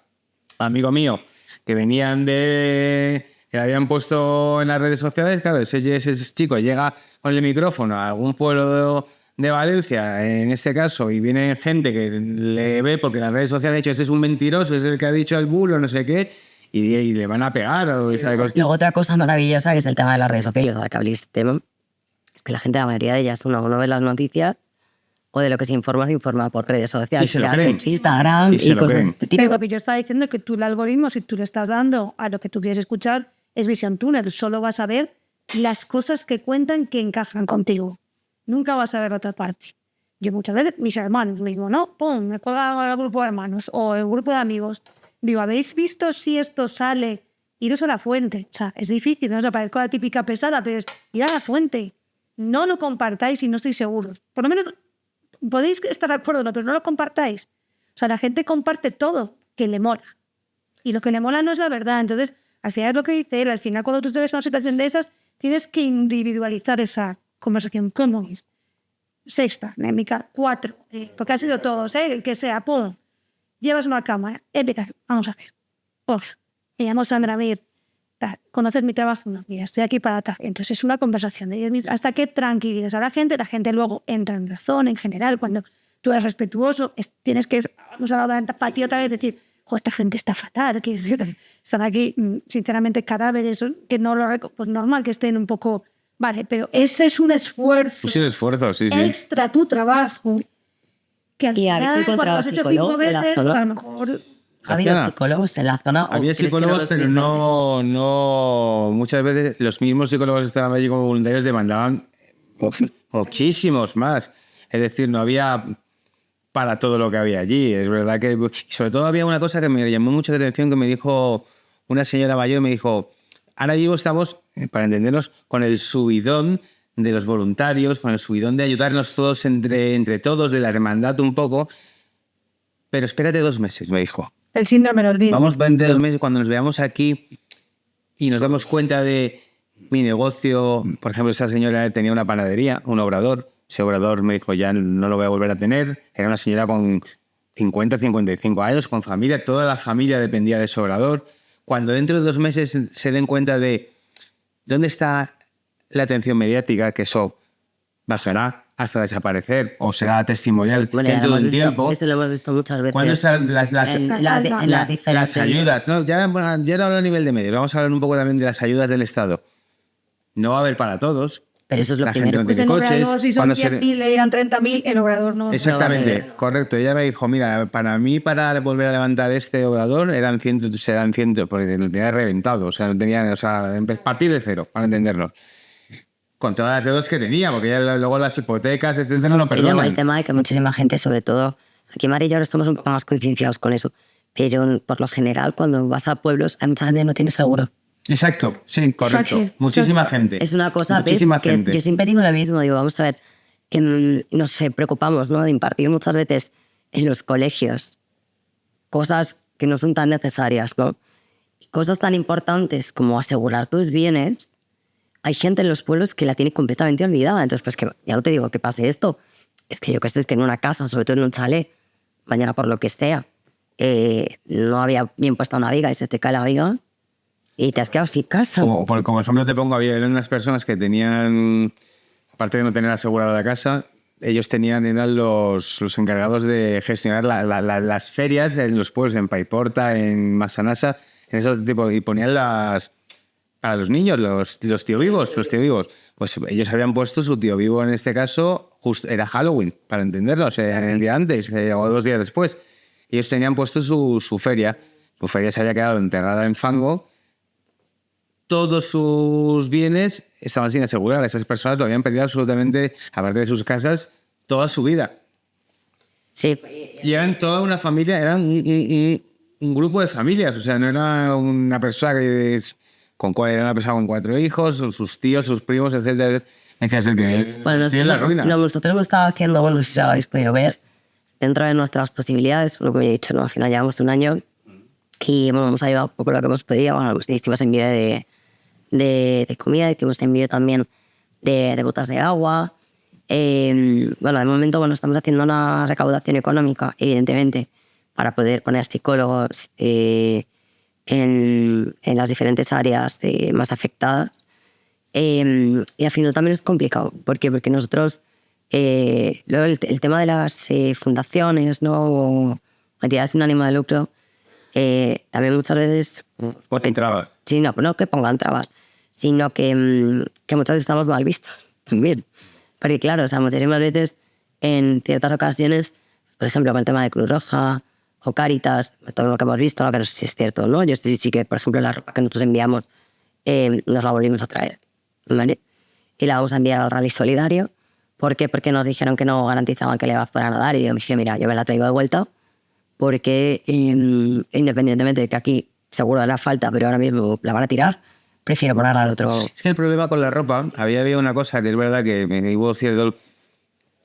[SPEAKER 4] amigo mío, que venían que le habían puesto en las redes sociales. Claro, ese chico llega con el micrófono a algún pueblo de Valencia, en este caso, y viene gente que le ve porque en las redes sociales ha dicho: ese es un mentiroso, es el que ha dicho el bulo, no sé qué, y le van a pegar.
[SPEAKER 1] Luego, otra cosa maravillosa, que es el tema de las redes sociales, ahora que habléis de tema, es que la gente, la mayoría de ellas, uno ve las noticias, o de lo que se informa por redes sociales,
[SPEAKER 4] y se lo creen.
[SPEAKER 1] Instagram y cosas de este tipo.
[SPEAKER 3] Pero lo que yo estaba diciendo es que tú, el algoritmo, si tú le estás dando a lo que tú quieres escuchar, es visión túnel. Solo vas a ver las cosas que cuentan que encajan contigo. Nunca vas a ver otra parte. Yo muchas veces, mis hermanos mismo, ¿no? Pum, me cuelgan el grupo de hermanos o el grupo de amigos. Digo, ¿habéis visto si esto sale? Iros a la fuente. O sea, es difícil, ¿no? O sea, parezco la típica pesada, pero es ir a la fuente. No lo compartáis si no estáis seguros. Por lo menos podéis estar de acuerdo, ¿no? Pero no lo compartáis. O sea, la gente comparte todo que le mola. Y lo que le mola no es la verdad. Entonces, al final es lo que dice él. Al final, cuando tú te ves en una situación de esas, tienes que individualizar esa conversación. ¿Cómo es? Sexta, Némica, 4. Porque ha sido todos, ¿eh? El que sea, pum. Llevas una cámara. Empieza. Vamos a ver. Me llamo Sandra Mir. ¿Conoces mi trabajo? No, mira, estoy aquí para tal. Entonces es una conversación de 10 minutos hasta que tranquilizas a la gente luego entra en razón en general. Cuando tú eres respetuoso, tienes que, vamos a hablar de empatía otra vez, decir: esta gente está fatal, que están aquí, sinceramente, cadáveres, que no lo pues normal que estén un poco... Vale, pero ese es un esfuerzo.
[SPEAKER 4] Es un esfuerzo, sí.
[SPEAKER 3] Extra tu trabajo. Que al final, cuando has hecho 5 veces, a lo mejor...
[SPEAKER 1] ¿Ha habido psicólogos en la zona?
[SPEAKER 4] Había psicólogos, pero no... Muchas veces los mismos psicólogos que estaban allí como voluntarios demandaban muchísimos más. Es decir, no había para todo lo que había allí. Es verdad que... Sobre todo había una cosa que me llamó mucho la atención, que me dijo una señora mayor, me dijo: ahora mismo estamos, para entendernos, con el subidón de los voluntarios, con el subidón de ayudarnos todos entre todos, de la hermandad un poco, pero espérate 2 meses, me dijo.
[SPEAKER 3] El síndrome del olvido.
[SPEAKER 4] Vamos dentro de 2 meses, cuando nos veamos aquí y nos damos cuenta de mi negocio. Por ejemplo, esa señora tenía una panadería, un obrador. Ese obrador me dijo: ya no lo voy a volver a tener. Era una señora con 50, 55 años, con familia. Toda la familia dependía de ese obrador. Cuando dentro de 2 meses se den cuenta de dónde está la atención mediática, que eso bajará hasta desaparecer o será testimonial dentro de un tiempo.
[SPEAKER 1] Esto lo hemos visto muchas veces.
[SPEAKER 4] ¿Cuándo están
[SPEAKER 1] en las diferentes...
[SPEAKER 4] las ayudas? ¿No? Ya no hablo a nivel de medios, vamos a hablar un poco también de las ayudas del Estado. No va a haber para todos.
[SPEAKER 1] Pero eso es lo
[SPEAKER 4] la
[SPEAKER 1] primero.
[SPEAKER 4] Gente no tiene
[SPEAKER 3] Pues
[SPEAKER 4] coches.
[SPEAKER 3] Si son 10.000 le digan 30.000, el obrador no.
[SPEAKER 4] Exactamente, correcto. Ella me dijo: mira, para mí, para volver a levantar este obrador serán 100, porque lo tenía reventado. O sea, no tenía, partir de cero, para entendernos. Con todas las deudas que tenía, porque ya luego las hipotecas, etcétera, no lo perdonan.
[SPEAKER 1] Y luego el tema de que muchísima gente, sobre todo, aquí en Madrid ahora estamos un poco más concienciados con eso, pero por lo general, cuando vas a pueblos, hay mucha gente que no tiene seguro.
[SPEAKER 4] Exacto, sí, correcto.
[SPEAKER 3] Exacto.
[SPEAKER 4] Muchísima gente.
[SPEAKER 1] Es una cosa,
[SPEAKER 4] muchísima
[SPEAKER 1] ¿ves?
[SPEAKER 4] gente.
[SPEAKER 1] Que yo siempre digo lo mismo, digo, vamos a ver, nos preocupamos, ¿no?, de impartir muchas veces en los colegios cosas que no son tan necesarias, ¿no? Cosas tan importantes como asegurar tus bienes. Hay gente en los pueblos que la tiene completamente olvidada. Entonces, pues que ya no te digo que pase esto. Es que yo que sé, es que en una casa, sobre todo en un chalet, mañana por lo que sea, no había bien puesta una viga y se te cae la viga y te has quedado sin casa.
[SPEAKER 4] Como ejemplo te pongo, eran unas personas que tenían, aparte de no tener asegurada la casa, ellos eran los encargados de gestionar las ferias en los pueblos, en Paiporta, en Massanassa, en esos tipos, y ponían para los niños, los tío vivos. Pues ellos habían puesto su tío vivo, en este caso, era Halloween, para entenderlo, o sea, el día antes o 2 días después. Ellos tenían puesto su feria. Su feria se había quedado enterrada en fango. Todos sus bienes estaban sin asegurar. Esas personas lo habían perdido absolutamente, aparte de sus casas, toda su vida.
[SPEAKER 1] Sí.
[SPEAKER 4] Y eran toda una familia, eran un grupo de familias. O sea, no era una persona era una persona con 4 hijos, sus tíos, sus primos, etc.
[SPEAKER 1] Bueno,
[SPEAKER 4] la ruina.
[SPEAKER 1] nosotros hemos estado haciendo, bueno, si os habéis podido ver, dentro de nuestras posibilidades, como he dicho, ¿no? Al final llevamos 1 año y bueno, hemos ayudado un poco lo que hemos podido. Bueno, pues hicimos envío de comida, hicimos envío también de botas de agua. Bueno, de momento bueno, estamos haciendo una recaudación económica, evidentemente, para poder poner psicólogos en las diferentes áreas más afectadas. Y al final también es complicado. ¿Por qué? Porque nosotros, luego el tema de las fundaciones, ¿no? O entidades sin ánimo de lucro, también muchas veces...
[SPEAKER 4] Ponen trabas.
[SPEAKER 1] Sí, no que pongan trabas, sino que muchas veces estamos mal vistos también. Porque claro, o sea, muchísimas veces, en ciertas ocasiones, por ejemplo, con el tema de Cruz Roja o Cáritas, todo lo que hemos visto, que no sé si es cierto o no, yo sí que, por ejemplo, la ropa que nosotros enviamos, nos la volvimos a traer, ¿vale? Y la vamos a enviar al Rally Solidario. ¿Por qué? Porque nos dijeron que no garantizaban que le iba a poder nadar. Y yo me dije, mira, yo me la traigo de vuelta porque independientemente de que aquí seguro hará falta, pero ahora mismo la van a tirar, prefiero ponerla al otro.
[SPEAKER 4] Es que el problema con la ropa, había una cosa que es verdad que me hubo cierto...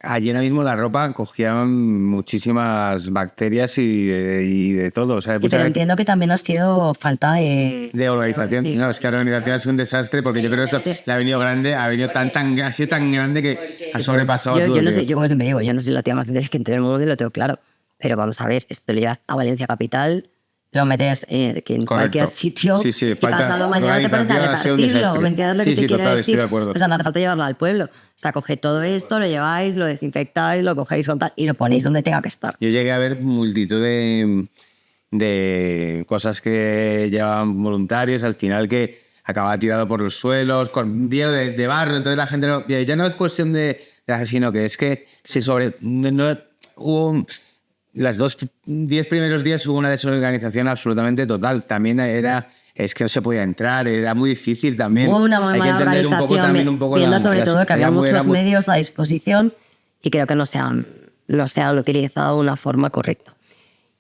[SPEAKER 4] Allí ahora mismo la ropa cogía muchísimas bacterias y de todo. O sea,
[SPEAKER 1] Sí, pero entiendo que también ha sido falta de
[SPEAKER 4] organización.
[SPEAKER 1] Sí.
[SPEAKER 4] No, es que la organización es un desastre porque yo creo que eso le ha venido grande, ha sido tan grande que ha sobrepasado todo.
[SPEAKER 1] Yo no sé, yo como te digo, yo no soy la tía más inteligente del mundo y lo tengo claro. Pero vamos a ver, esto lo llevas a Valencia Capital, lo metes que en cualquier sitio
[SPEAKER 4] Sí,
[SPEAKER 1] y pasado mañana te pones a repartirlo. ¿Me entiendes lo que te quiero
[SPEAKER 4] total,
[SPEAKER 1] decir?
[SPEAKER 4] estoy de acuerdo.
[SPEAKER 1] O sea, no hace falta llevarlo al pueblo. O sea, coged todo esto, lo lleváis, lo desinfectáis, lo cogéis con tal y lo ponéis donde tenga que estar.
[SPEAKER 4] Yo llegué a ver multitud de cosas que llevaban voluntarios, al final que acababa tirado por los suelos, con dinero de barro, entonces la gente no... Ya no es cuestión de sino que es que hubo... Las 10 primeros días hubo una desorganización absolutamente total. También es que no se podía entrar, era muy difícil también.
[SPEAKER 1] Hubo una muy mala organización, viendo sobre todo que había muchos medios a disposición y creo que no se han utilizado de una forma correcta.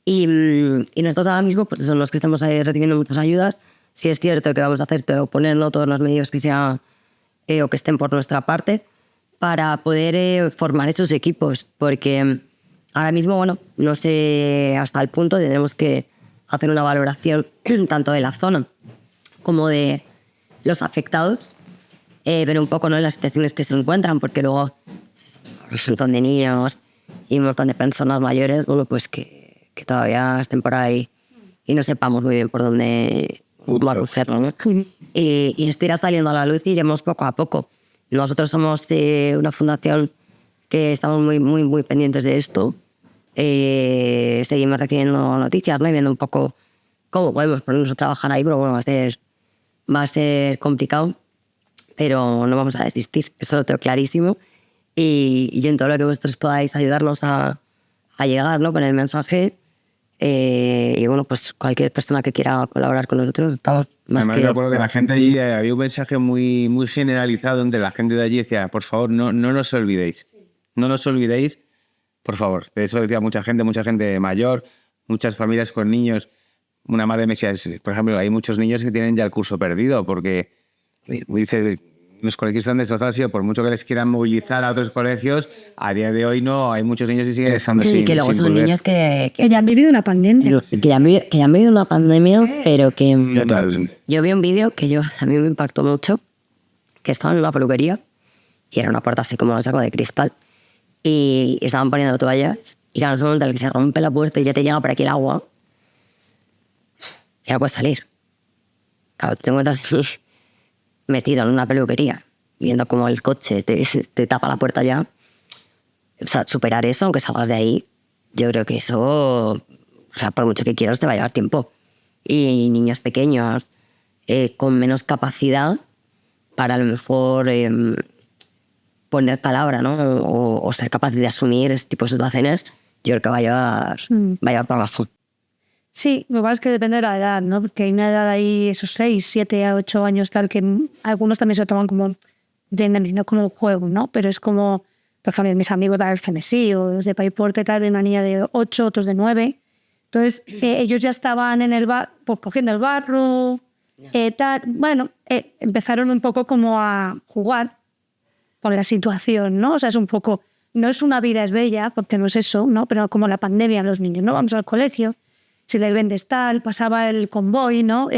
[SPEAKER 1] Y nosotros ahora mismo pues son los que estamos recibiendo muchas ayudas. Si es cierto que vamos a hacer ponerlo todos los medios que sean o que estén por nuestra parte para poder formar esos equipos, porque ahora mismo, bueno, no sé hasta el punto, tendremos que hacer una valoración tanto de la zona como de los afectados, ver un poco, ¿no?, en las situaciones que se encuentran, porque luego un montón de niños y un montón de personas mayores, bueno, pues que todavía estén por ahí y no sepamos muy bien por dónde hacerlo, ¿no? Y esto irá saliendo a la luz y iremos poco a poco. Nosotros somos una fundación que estamos muy pendientes de esto. Seguimos recibiendo noticias, ¿no?, y viendo un poco cómo podemos ponernos a trabajar ahí, pero bueno, va a ser complicado, pero no vamos a desistir, eso lo tengo clarísimo. Y yo en todo lo que vosotros podáis ayudarnos a llegar, ¿no?, con el mensaje, y bueno, pues cualquier persona que quiera colaborar con nosotros, estamos más
[SPEAKER 4] Además,
[SPEAKER 1] que...
[SPEAKER 4] me acuerdo que la gente allí, había un mensaje muy generalizado entre la gente de allí, decía, por favor, no nos olvidéis, no nos olvidéis, por favor. De eso decía mucha gente mayor, muchas familias con niños. Una madre me decía, por ejemplo, hay muchos niños que tienen ya el curso perdido porque, dice, los colegios están destrozados y por mucho que les quieran movilizar a otros colegios, a día de hoy no, hay muchos niños que siguen estando
[SPEAKER 1] Sí, que luego son
[SPEAKER 4] volver.
[SPEAKER 1] niños que
[SPEAKER 3] ya han vivido una pandemia.
[SPEAKER 1] ya han vivido una pandemia, pero que...
[SPEAKER 4] Total.
[SPEAKER 1] Yo vi un vídeo que a mí me impactó mucho, que estaba en una peluquería y era una puerta así como un saco de cristal y estaban poniendo toallas Y claro, en ese momento en el que se rompe la puerta y ya te llega por aquí el agua, ya no puedes salir. Claro, te encuentras metido en una peluquería, viendo cómo el coche te tapa la puerta ya. O sea, superar eso, aunque salgas de ahí, yo creo que eso, o sea, por mucho que quieras, te va a llevar tiempo. Y niños pequeños con menos capacidad para a lo mejor poner palabra, ¿no? O ser capaz de asumir este tipo de situaciones, yo creo que va a llevar trabajo.
[SPEAKER 3] Sí, lo que pasa es que depende de la edad, ¿no? Porque hay una edad ahí, esos 6, 7 a 8 años, tal, que algunos también se lo toman como, no como un juego, ¿no? Pero es como, por ejemplo, mis amigos del FMSI o los de Paiporte, tal, de una niña de 8, otros de 9. Entonces, ellos ya estaban en el pues, cogiendo el barro, tal. Bueno, empezaron un poco como a jugar con la situación, ¿no? O sea, es un poco, no es una vida es bella, porque no es eso, ¿no? Pero como la pandemia, los niños, ¿no? Vamos al colegio, si les vendes tal, pasaba el convoy, ¿no?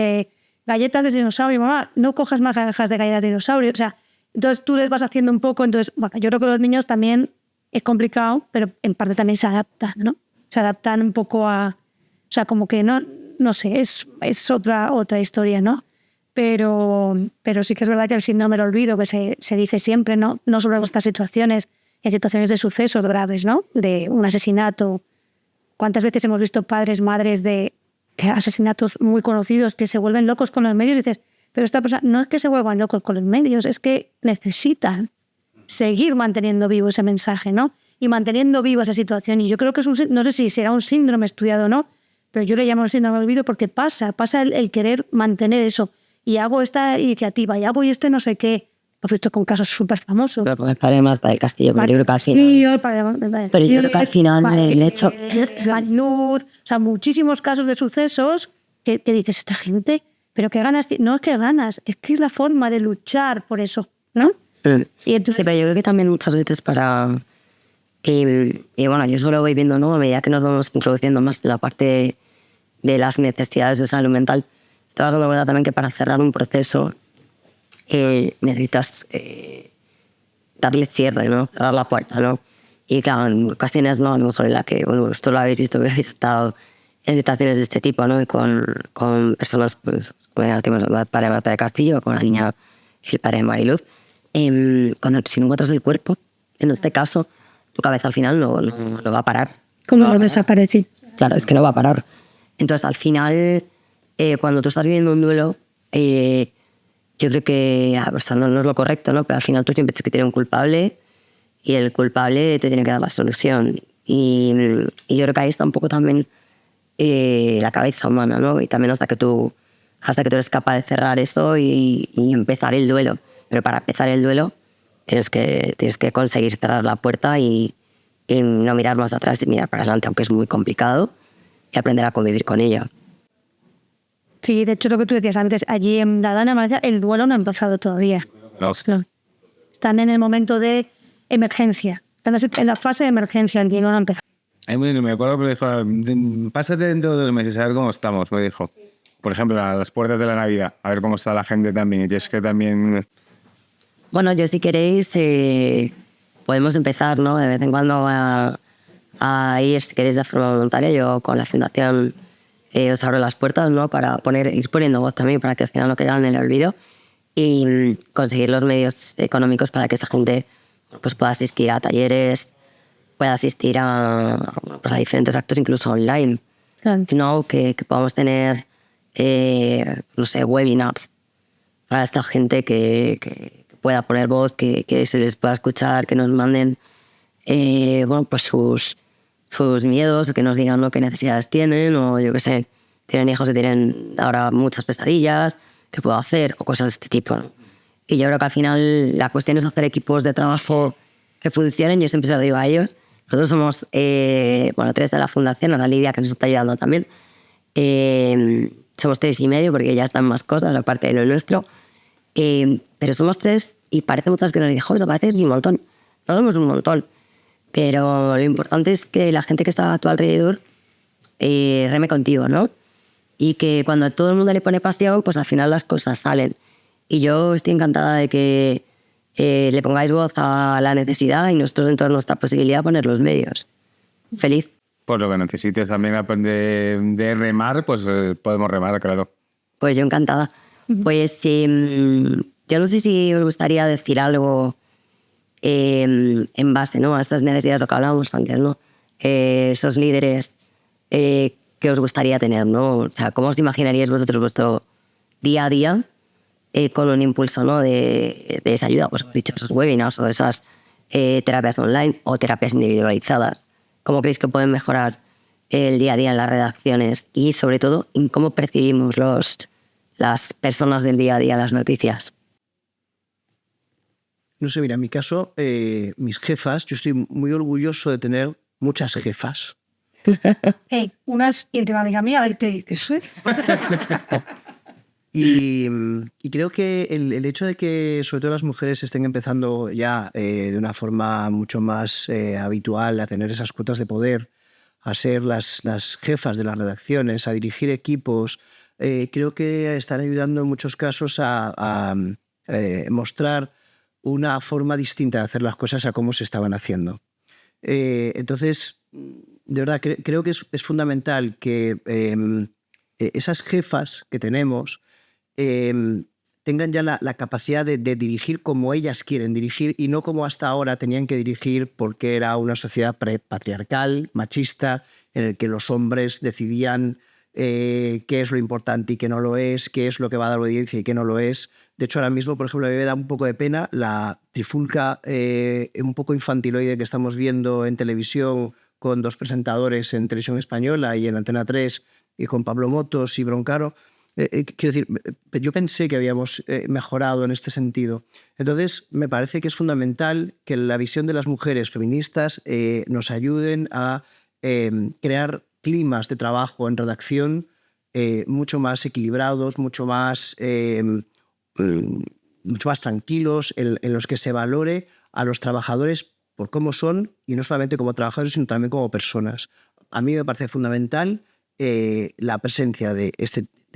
[SPEAKER 3] Galletas de dinosaurio, mamá, no cojas más cajas de galletas de dinosaurio. O sea, entonces tú les vas haciendo un poco, entonces, bueno, yo creo que los niños también es complicado, pero en parte también se adaptan, ¿no? Se adaptan un poco a, o sea, como que no sé, es otra historia, ¿no? Pero sí que es verdad que el síndrome del olvido, que se dice siempre, ¿no? No solo en estas situaciones, en situaciones de sucesos graves, ¿no? De un asesinato. ¿Cuántas veces hemos visto padres, madres de asesinatos muy conocidos que se vuelven locos con los medios? Y dices, pero esta persona no es que se vuelvan locos con los medios, es que necesitan seguir manteniendo vivo ese mensaje, ¿no? Y manteniendo vivo esa situación. Y yo creo que no sé si será un síndrome estudiado o no, pero yo le llamo el síndrome del olvido porque pasa el querer mantener eso. Y hago esta iniciativa, y hago este no sé qué. Por cierto, con casos súper famosos.
[SPEAKER 1] Pero el padre más del Castillo, pero yo creo que al final... Pero yo creo que al final el hecho...
[SPEAKER 3] Luz, o sea, muchísimos casos de sucesos que dices, esta gente, pero qué ganas... No es que ganas, es que es la forma de luchar por eso, ¿no?
[SPEAKER 1] Y entonces, sí, pero yo creo que también muchas veces para... Y bueno, yo eso lo voy viendo, ¿no? A medida que nos vamos introduciendo más en la parte de las necesidades de salud mental, te vas dando cuenta también que para cerrar un proceso necesitas darle cierre, ¿no? Cerrar la puerta, ¿no? Y claro, en ocasiones, ¿no? A lo mejor en la que, bueno, esto lo habéis visto, que habéis estado en situaciones de este tipo, ¿no? Y con personas, pues, como decimos, el padre de Marta de Castillo, con la niña y el padre de Mariluz, si no encuentras el cuerpo, en este caso, tu cabeza al final no va a parar.
[SPEAKER 3] ¿Cómo lo desaparece?
[SPEAKER 1] Claro, es que no va a parar. Entonces, al final, cuando tú estás viviendo un duelo, yo creo que o sea, no es lo correcto, ¿no? Pero al final tú siempre tienes que tener un culpable y el culpable te tiene que dar la solución. Y yo creo que ahí está un poco también la cabeza humana, ¿no? Y también hasta que tú eres capaz de cerrar eso y empezar el duelo. Pero para empezar el duelo tienes que conseguir cerrar la puerta y no mirar más atrás y mirar para adelante, aunque es muy complicado, y aprender a convivir con ello.
[SPEAKER 3] Sí, de hecho lo que tú decías antes, allí en la Dana, Valencia, el duelo no ha empezado todavía.
[SPEAKER 4] No.
[SPEAKER 3] Están en el momento de emergencia. Están en la fase de emergencia, el duelo no ha empezado.
[SPEAKER 4] Me acuerdo que me dijo, pásate dentro de 2 meses a ver cómo estamos, me dijo. Por ejemplo, a las puertas de la Navidad, a ver cómo está la gente también. Y es que también...
[SPEAKER 1] Bueno, yo si queréis podemos empezar, ¿no? De vez en cuando a ir, si queréis, de forma voluntaria. Yo con la fundación os abro las puertas, ¿no? Para ir poniendo voz también, para que al final no queden en el olvido y conseguir los medios económicos para que esa gente pues, pueda asistir a talleres, pueda asistir a diferentes actos, incluso online, ¿no? Que podamos tener, no sé, webinars para esta gente que pueda poner voz, que se les pueda escuchar, que nos manden bueno, pues sus miedos, o que nos digan, ¿no? Qué necesidades tienen, o yo qué sé, tienen hijos y tienen ahora muchas pesadillas, ¿qué puedo hacer? O cosas de este tipo, ¿no? Y yo creo que al final la cuestión es hacer equipos de trabajo que funcionen. Yo siempre se lo digo a ellos. Nosotros somos, 3 de la fundación, ahora Lidia, que nos está ayudando también. Somos 3 y medio, porque ya están más cosas, aparte de lo nuestro. Pero somos 3 y parece muchas que nos dicen, joder, parece un montón. No somos un montón. Pero lo importante es que la gente que está a tu alrededor reme contigo, ¿no? Y que cuando todo el mundo le pone pasión, pues al final las cosas salen. Y yo estoy encantada de que le pongáis voz a la necesidad y nosotros, dentro de nuestra posibilidad, poner los medios. feliz.
[SPEAKER 4] Pues lo que necesites también aprender de remar, pues podemos remar, claro.
[SPEAKER 1] Pues yo encantada. Pues yo no sé si os gustaría decir algo en base, ¿no?, a estas necesidades, lo que hablábamos antes, ¿no? Esos líderes que os gustaría tener, ¿no? O sea, ¿cómo os imaginaríais vosotros vuestro día a día con un impulso, ¿no?, de esa ayuda? Pues dicho, esos webinars o esas terapias online o terapias individualizadas. ¿Cómo creéis que pueden mejorar el día a día en las redacciones y, sobre todo, en cómo percibimos las personas del día a día las noticias?
[SPEAKER 2] No sé, mira, en mi caso, mis jefas, yo estoy muy orgulloso de tener muchas jefas.
[SPEAKER 3] Una es íntima amiga mía, a ver qué dices.
[SPEAKER 2] Y creo que el hecho de que sobre todo las mujeres estén empezando ya de una forma mucho más habitual a tener esas cuotas de poder, a ser las jefas de las redacciones, a dirigir equipos, creo que están ayudando en muchos casos a mostrar una forma distinta de hacer las cosas a cómo se estaban haciendo. Entonces, de verdad, creo que es fundamental que esas jefas que tenemos tengan ya la capacidad de dirigir como ellas quieren dirigir y no como hasta ahora tenían que dirigir porque era una sociedad patriarcal, machista, en el que los hombres decidían qué es lo importante y qué no lo es, qué es lo que va a dar audiencia y qué no lo es. De hecho, ahora mismo, por ejemplo, a mí me da un poco de pena la trifulca un poco infantiloide que estamos viendo en televisión con dos presentadores en Televisión Española y en Antena 3 y con Pablo Motos y Broncaro. Quiero decir, yo pensé que habíamos mejorado en este sentido. Entonces, me parece que es fundamental que la visión de las mujeres feministas nos ayuden a crear climas de trabajo en redacción mucho más equilibrados, mucho más tranquilos, en los que se valore a los trabajadores por cómo son, y no solamente como trabajadores, sino también como personas. A mí me parece fundamental la presencia de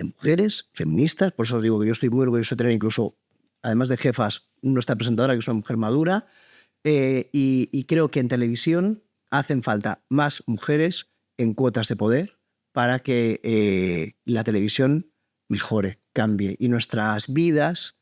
[SPEAKER 2] mujeres feministas, por eso os digo que yo estoy muy orgulloso de tener incluso, además de jefas, nuestra presentadora que es una mujer madura, y creo que en televisión hacen falta más mujeres en cuotas de poder para que la televisión mejore, cambie y nuestras vidas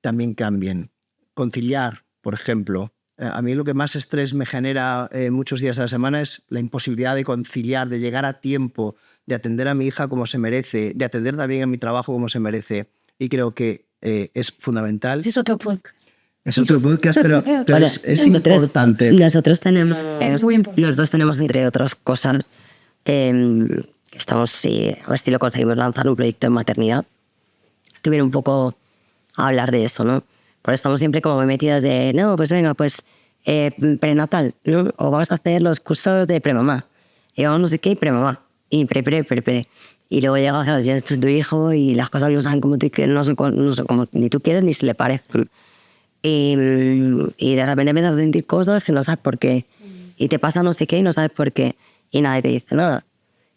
[SPEAKER 2] también cambien. Conciliar, por ejemplo. A mí lo que más estrés me genera muchos días a la semana es la imposibilidad de conciliar, de llegar a tiempo, de atender a mi hija como se merece, de atender también a mi trabajo como se merece. Y creo que es fundamental.
[SPEAKER 3] Es otro podcast.
[SPEAKER 2] Es otro podcast, pero
[SPEAKER 1] Vale,
[SPEAKER 2] es importante.
[SPEAKER 1] Nosotros tenemos,
[SPEAKER 3] Es muy importante.
[SPEAKER 1] los dos tenemos, entre otras cosas, que estamos, a ver si lo conseguimos, lanzar un proyecto de maternidad que viene un poco a hablar de eso, ¿no? Porque estamos siempre como metidas de, no, pues venga, pues prenatal, ¿no? O vamos a hacer los cursos de premamá. Y vamos no sé qué, y premamá. Y pre. Y luego llega, claro, ya es tu hijo y las cosas no saben como tú, que no sé cómo ni tú quieres ni se le parece. Y de repente empiezas a sentir cosas que no sabes por qué. Y te pasa no sé qué y no sabes por qué. Y nadie te dice nada.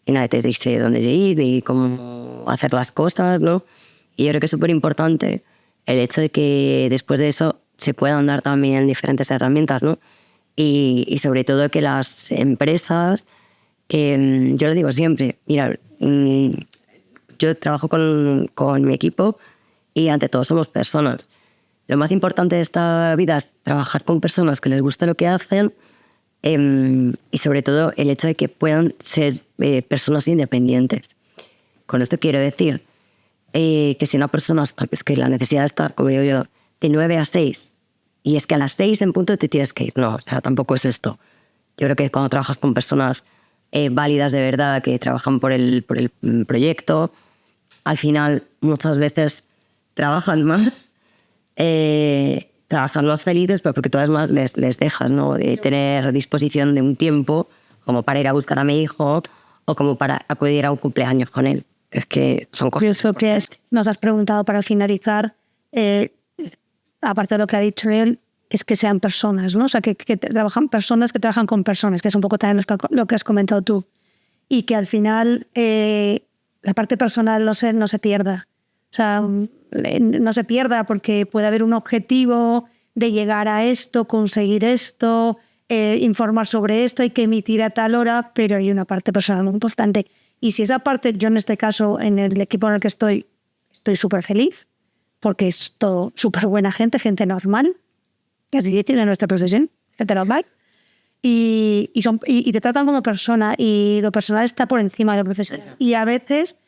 [SPEAKER 1] Y nadie te dice dónde ir y cómo hacer las cosas, ¿no? Y yo creo que es súper importante el hecho de que después de eso se puedan dar también diferentes herramientas, ¿no? Y sobre todo que las empresas, yo lo digo siempre, mira, yo trabajo con mi equipo y ante todo somos personas. Lo más importante de esta vida es trabajar con personas que les gusta lo que hacen y sobre todo el hecho de que puedan ser personas independientes. Con esto quiero decir que si una persona es que la necesidad de estar, como digo yo, de 9 a 6 y es que a las 6 en punto te tienes que ir. No, o sea, tampoco es esto. Yo creo que cuando trabajas con personas válidas de verdad, que trabajan por el proyecto, al final muchas veces trabajan más felices, pero porque tú además les dejas, ¿no? De tener disposición de un tiempo como para ir a buscar a mi hijo o como para acudir a un cumpleaños con él. Es que son cosas.
[SPEAKER 3] Eso que nos has preguntado para finalizar, aparte de lo que ha dicho él, es que sean personas, ¿no? O sea, que trabajan personas que trabajan con personas, que es un poco también lo que has comentado tú. Y que al final la parte personal no se pierda. O sea, no se pierda porque puede haber un objetivo de llegar a esto, conseguir esto, informar sobre esto, hay que emitir a tal hora, pero hay una parte personal muy importante. Y si esa parte, yo en este caso, en el equipo en el que estoy súper feliz, porque es todo súper buena gente, gente normal, que es difícil en nuestra profesión, gente normal, y te tratan como persona, y lo personal está por encima de lo profesional. Y a veces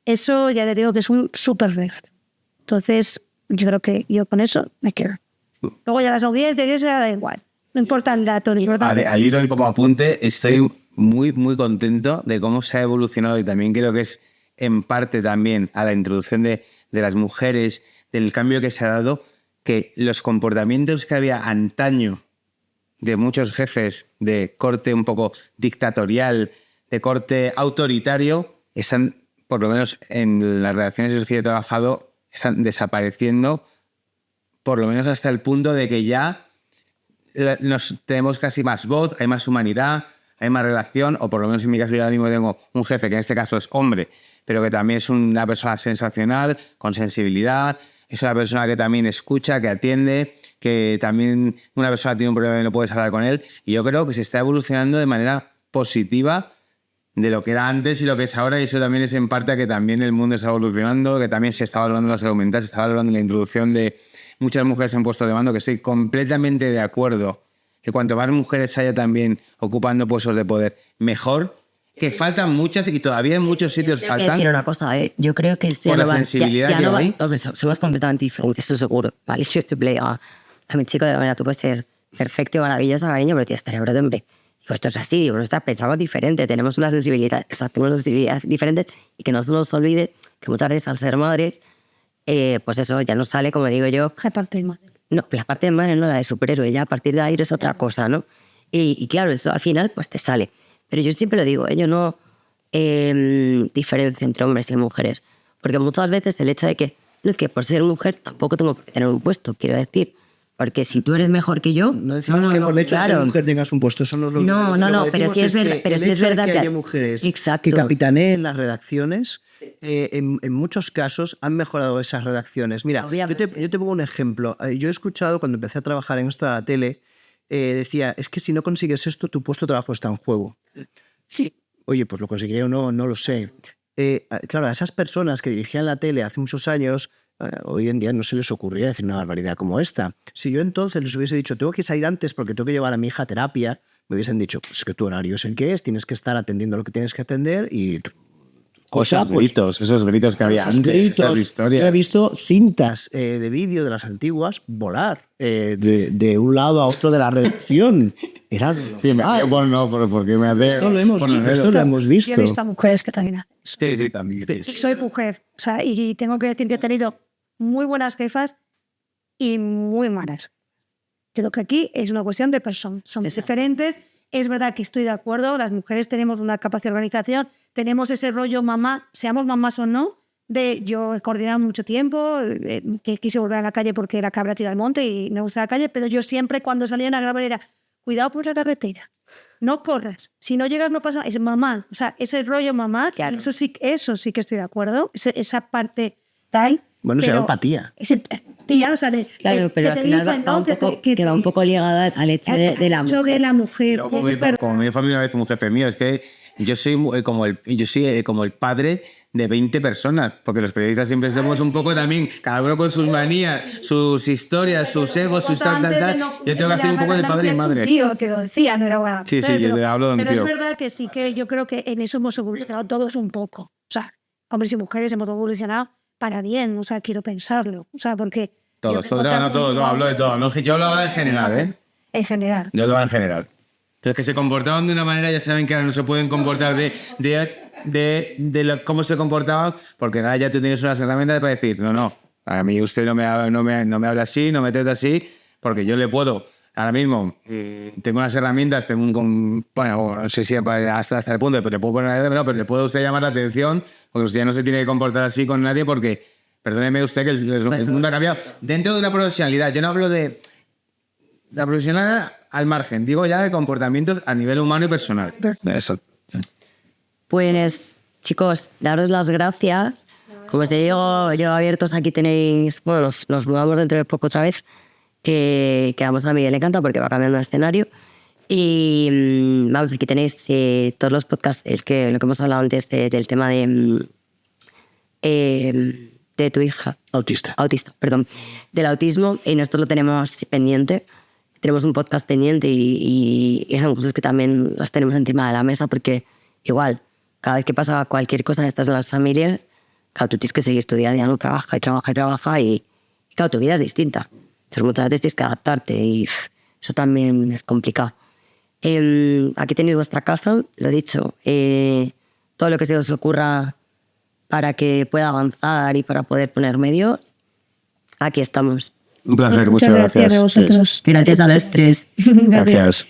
[SPEAKER 3] eso ya te digo que es un súper red. Entonces, yo creo que yo con eso me quedo. Luego ya las audiencias, eso ya da igual. No importa el dato, no importa.
[SPEAKER 4] Vale, ahí doy como apunte, estoy muy, muy contento de cómo se ha evolucionado y también creo que es en parte también a la introducción de las mujeres, del cambio que se ha dado, que los comportamientos que había antaño de muchos jefes de corte un poco dictatorial, de corte autoritario, están, por lo menos en las redacciones en las que yo he trabajado, están desapareciendo, por lo menos hasta el punto de que ya tenemos casi más voz, hay más humanidad, hay más relación, o por lo menos en mi caso yo ahora mismo tengo un jefe que en este caso es hombre, pero que también es una persona sensacional, con sensibilidad, es una persona que también escucha, que atiende, que también una persona tiene un problema y no puedes hablar con él, y yo creo que se está evolucionando de manera positiva de lo que era antes y lo que es ahora, y eso también es en parte a que también el mundo está evolucionando, que también se está valorando la salud mental, se está valorando la introducción de muchas mujeres en puestos de mando, que estoy completamente de acuerdo que cuanto más mujeres haya también ocupando puestos de poder, mejor, que faltan muchas y todavía en muchos sitios
[SPEAKER 1] Tengo que
[SPEAKER 4] faltan.
[SPEAKER 1] decir una cosa, yo creo que esto
[SPEAKER 4] Por
[SPEAKER 1] ya
[SPEAKER 4] la
[SPEAKER 1] no va...
[SPEAKER 4] sensibilidad
[SPEAKER 1] ya
[SPEAKER 4] que
[SPEAKER 1] no va,
[SPEAKER 4] hay.
[SPEAKER 1] hombre, somos completamente diferentes, eso seguro. Vale, yo te play a mi chico de la manera, tú puedes ser perfecto y maravilloso, cariño, pero tienes cerebro de hombre. Digo, esto es así, digo, nosotros pensamos diferente, tenemos una sensibilidad, o sea, tenemos una sensibilidad diferente y que no se nos olvide que muchas veces al ser madres, pues eso ya no sale, como digo yo,
[SPEAKER 3] La parte de madre.
[SPEAKER 1] no, la parte de madre no, la de superhéroe, ya a partir de ahí es otra cosa, ¿no? Y claro, eso al final pues te sale. Pero yo siempre lo digo, yo no diferencio entre hombres y mujeres, porque muchas veces el hecho de que, no es que por ser mujer tampoco tengo que tener un puesto, quiero decir, porque si tú eres mejor que yo...
[SPEAKER 2] No decimos que por el hecho de ser mujer tengas un puesto, eso no es lo que
[SPEAKER 1] No, pero sí es verdad,
[SPEAKER 2] que el hecho de que haya mujeres
[SPEAKER 1] exacto,
[SPEAKER 2] que capitaneen las redacciones, en muchos casos han mejorado esas redacciones. Mira, yo te pongo un ejemplo. Yo he escuchado cuando empecé a trabajar en esto de la tele, decía, es que si no consigues esto, tu puesto de trabajo está en juego.
[SPEAKER 1] Sí.
[SPEAKER 2] Oye, pues lo conseguiré o no, no lo sé. Claro, a esas personas que dirigían la tele hace muchos años, hoy en día no se les ocurría decir una barbaridad como esta. Si yo entonces les hubiese dicho, tengo que salir antes porque tengo que llevar a mi hija a terapia, me hubiesen dicho, pues que tu horario es el que es, tienes que estar atendiendo lo que tienes que atender y...
[SPEAKER 4] Esos gritos que había antes,
[SPEAKER 2] Gritos.
[SPEAKER 4] esas historias.
[SPEAKER 2] Yo he visto cintas de vídeo de las antiguas volar de un lado a otro de la redacción. Era
[SPEAKER 4] Sí, porque me hace...
[SPEAKER 2] esto lo hemos
[SPEAKER 4] por los
[SPEAKER 2] visto.
[SPEAKER 4] dedos.
[SPEAKER 2] Esto lo hemos visto.
[SPEAKER 3] Yo he visto a mujeres que también hacen eso.
[SPEAKER 4] Sí, también.
[SPEAKER 3] Y soy mujer, o sea, y tengo que decir que he tenido muy buenas jefas y muy malas. Creo que aquí es una cuestión de personas. Somos diferentes. Es verdad que estoy de acuerdo, las mujeres tenemos una capacidad de organización, tenemos ese rollo mamá, seamos mamás o no, de yo he coordinado mucho tiempo, que quise volver a la calle porque la cabra tira al monte y me gusta la calle, pero yo siempre cuando salía en la grabar era, cuidado por la carretera, no corras, si no llegas no pasa nada, es mamá, o sea, ese rollo mamá,
[SPEAKER 1] Claro.
[SPEAKER 3] eso sí que estoy de acuerdo, esa parte tal.
[SPEAKER 2] Bueno, se
[SPEAKER 3] pero
[SPEAKER 2] llama empatía.
[SPEAKER 3] es empatía, o sea,
[SPEAKER 1] Claro, pero
[SPEAKER 3] que
[SPEAKER 1] al
[SPEAKER 3] te
[SPEAKER 1] final
[SPEAKER 3] dicen,
[SPEAKER 1] va un
[SPEAKER 3] ¿no?
[SPEAKER 1] poco, que va un poco ligada al hecho de la
[SPEAKER 3] hecho de la mujer.
[SPEAKER 4] Como
[SPEAKER 3] Es verdad.
[SPEAKER 4] me dijo a mí una vez un jefe mío, es que yo soy como el padre de 20 personas, porque los periodistas siempre somos un poco también, cada uno con sus manías, sus historias, sus egos, sus tal. Yo tengo que hacer un poco de padre y madre.
[SPEAKER 3] Un tío que lo decía, no era una
[SPEAKER 4] Sí, yo le hablo de un
[SPEAKER 3] pero
[SPEAKER 4] tío.
[SPEAKER 3] es verdad que sí que yo creo que en eso hemos evolucionado todos un poco. O sea, hombres y mujeres hemos evolucionado para bien, o sea, quiero pensarlo. O sea, porque...
[SPEAKER 4] Todos, no, hablo de todo. No, yo lo hago en general, ¿eh?
[SPEAKER 3] En general.
[SPEAKER 4] Yo lo hago en general. Entonces, que se comportaban de una manera, ya saben que ahora no se pueden comportar cómo se comportaban, porque ahora ya tú tienes unas herramientas para decir, no, a mí usted no me habla así, no me trata así, porque yo le puedo, ahora mismo, tengo unas herramientas, bueno, no sé si hasta el punto, pero le puedo poner, pero le puedo usted llamar la atención, porque usted ya no se tiene que comportar así con nadie, porque, perdóneme usted, que el mundo ha cambiado. Dentro de la profesionalidad, yo no hablo de la profesionalidad al margen, digo ya de comportamientos a nivel humano y personal. Eso.
[SPEAKER 1] Pues, chicos, daros las gracias. Como os digo, yo abiertos aquí tenéis... Bueno, nos mudamos dentro de poco otra vez, que vamos a Miguel Encanta porque va cambiando de escenario. Y vamos, aquí tenéis todos los podcasts, lo que hemos hablado antes del tema de tu hija.
[SPEAKER 2] Autista,
[SPEAKER 1] Perdón. Del autismo, y nosotros lo tenemos pendiente. Tenemos un podcast pendiente y son cosas que también las tenemos encima de la mesa porque igual, cada vez que pasa cualquier cosa de estas en las familias, claro, tú tienes que seguir tu día a día, ¿no? Trabaja y claro, tu vida es distinta. Entonces muchas veces tienes que adaptarte y eso también es complicado. Aquí tenéis vuestra casa, lo he dicho, todo lo que se os ocurra para que pueda avanzar y para poder poner medios, aquí estamos.
[SPEAKER 4] Un placer,
[SPEAKER 3] Muchas gracias a vosotros.
[SPEAKER 1] Gracias a los tres.
[SPEAKER 3] Gracias.
[SPEAKER 4] Gracias.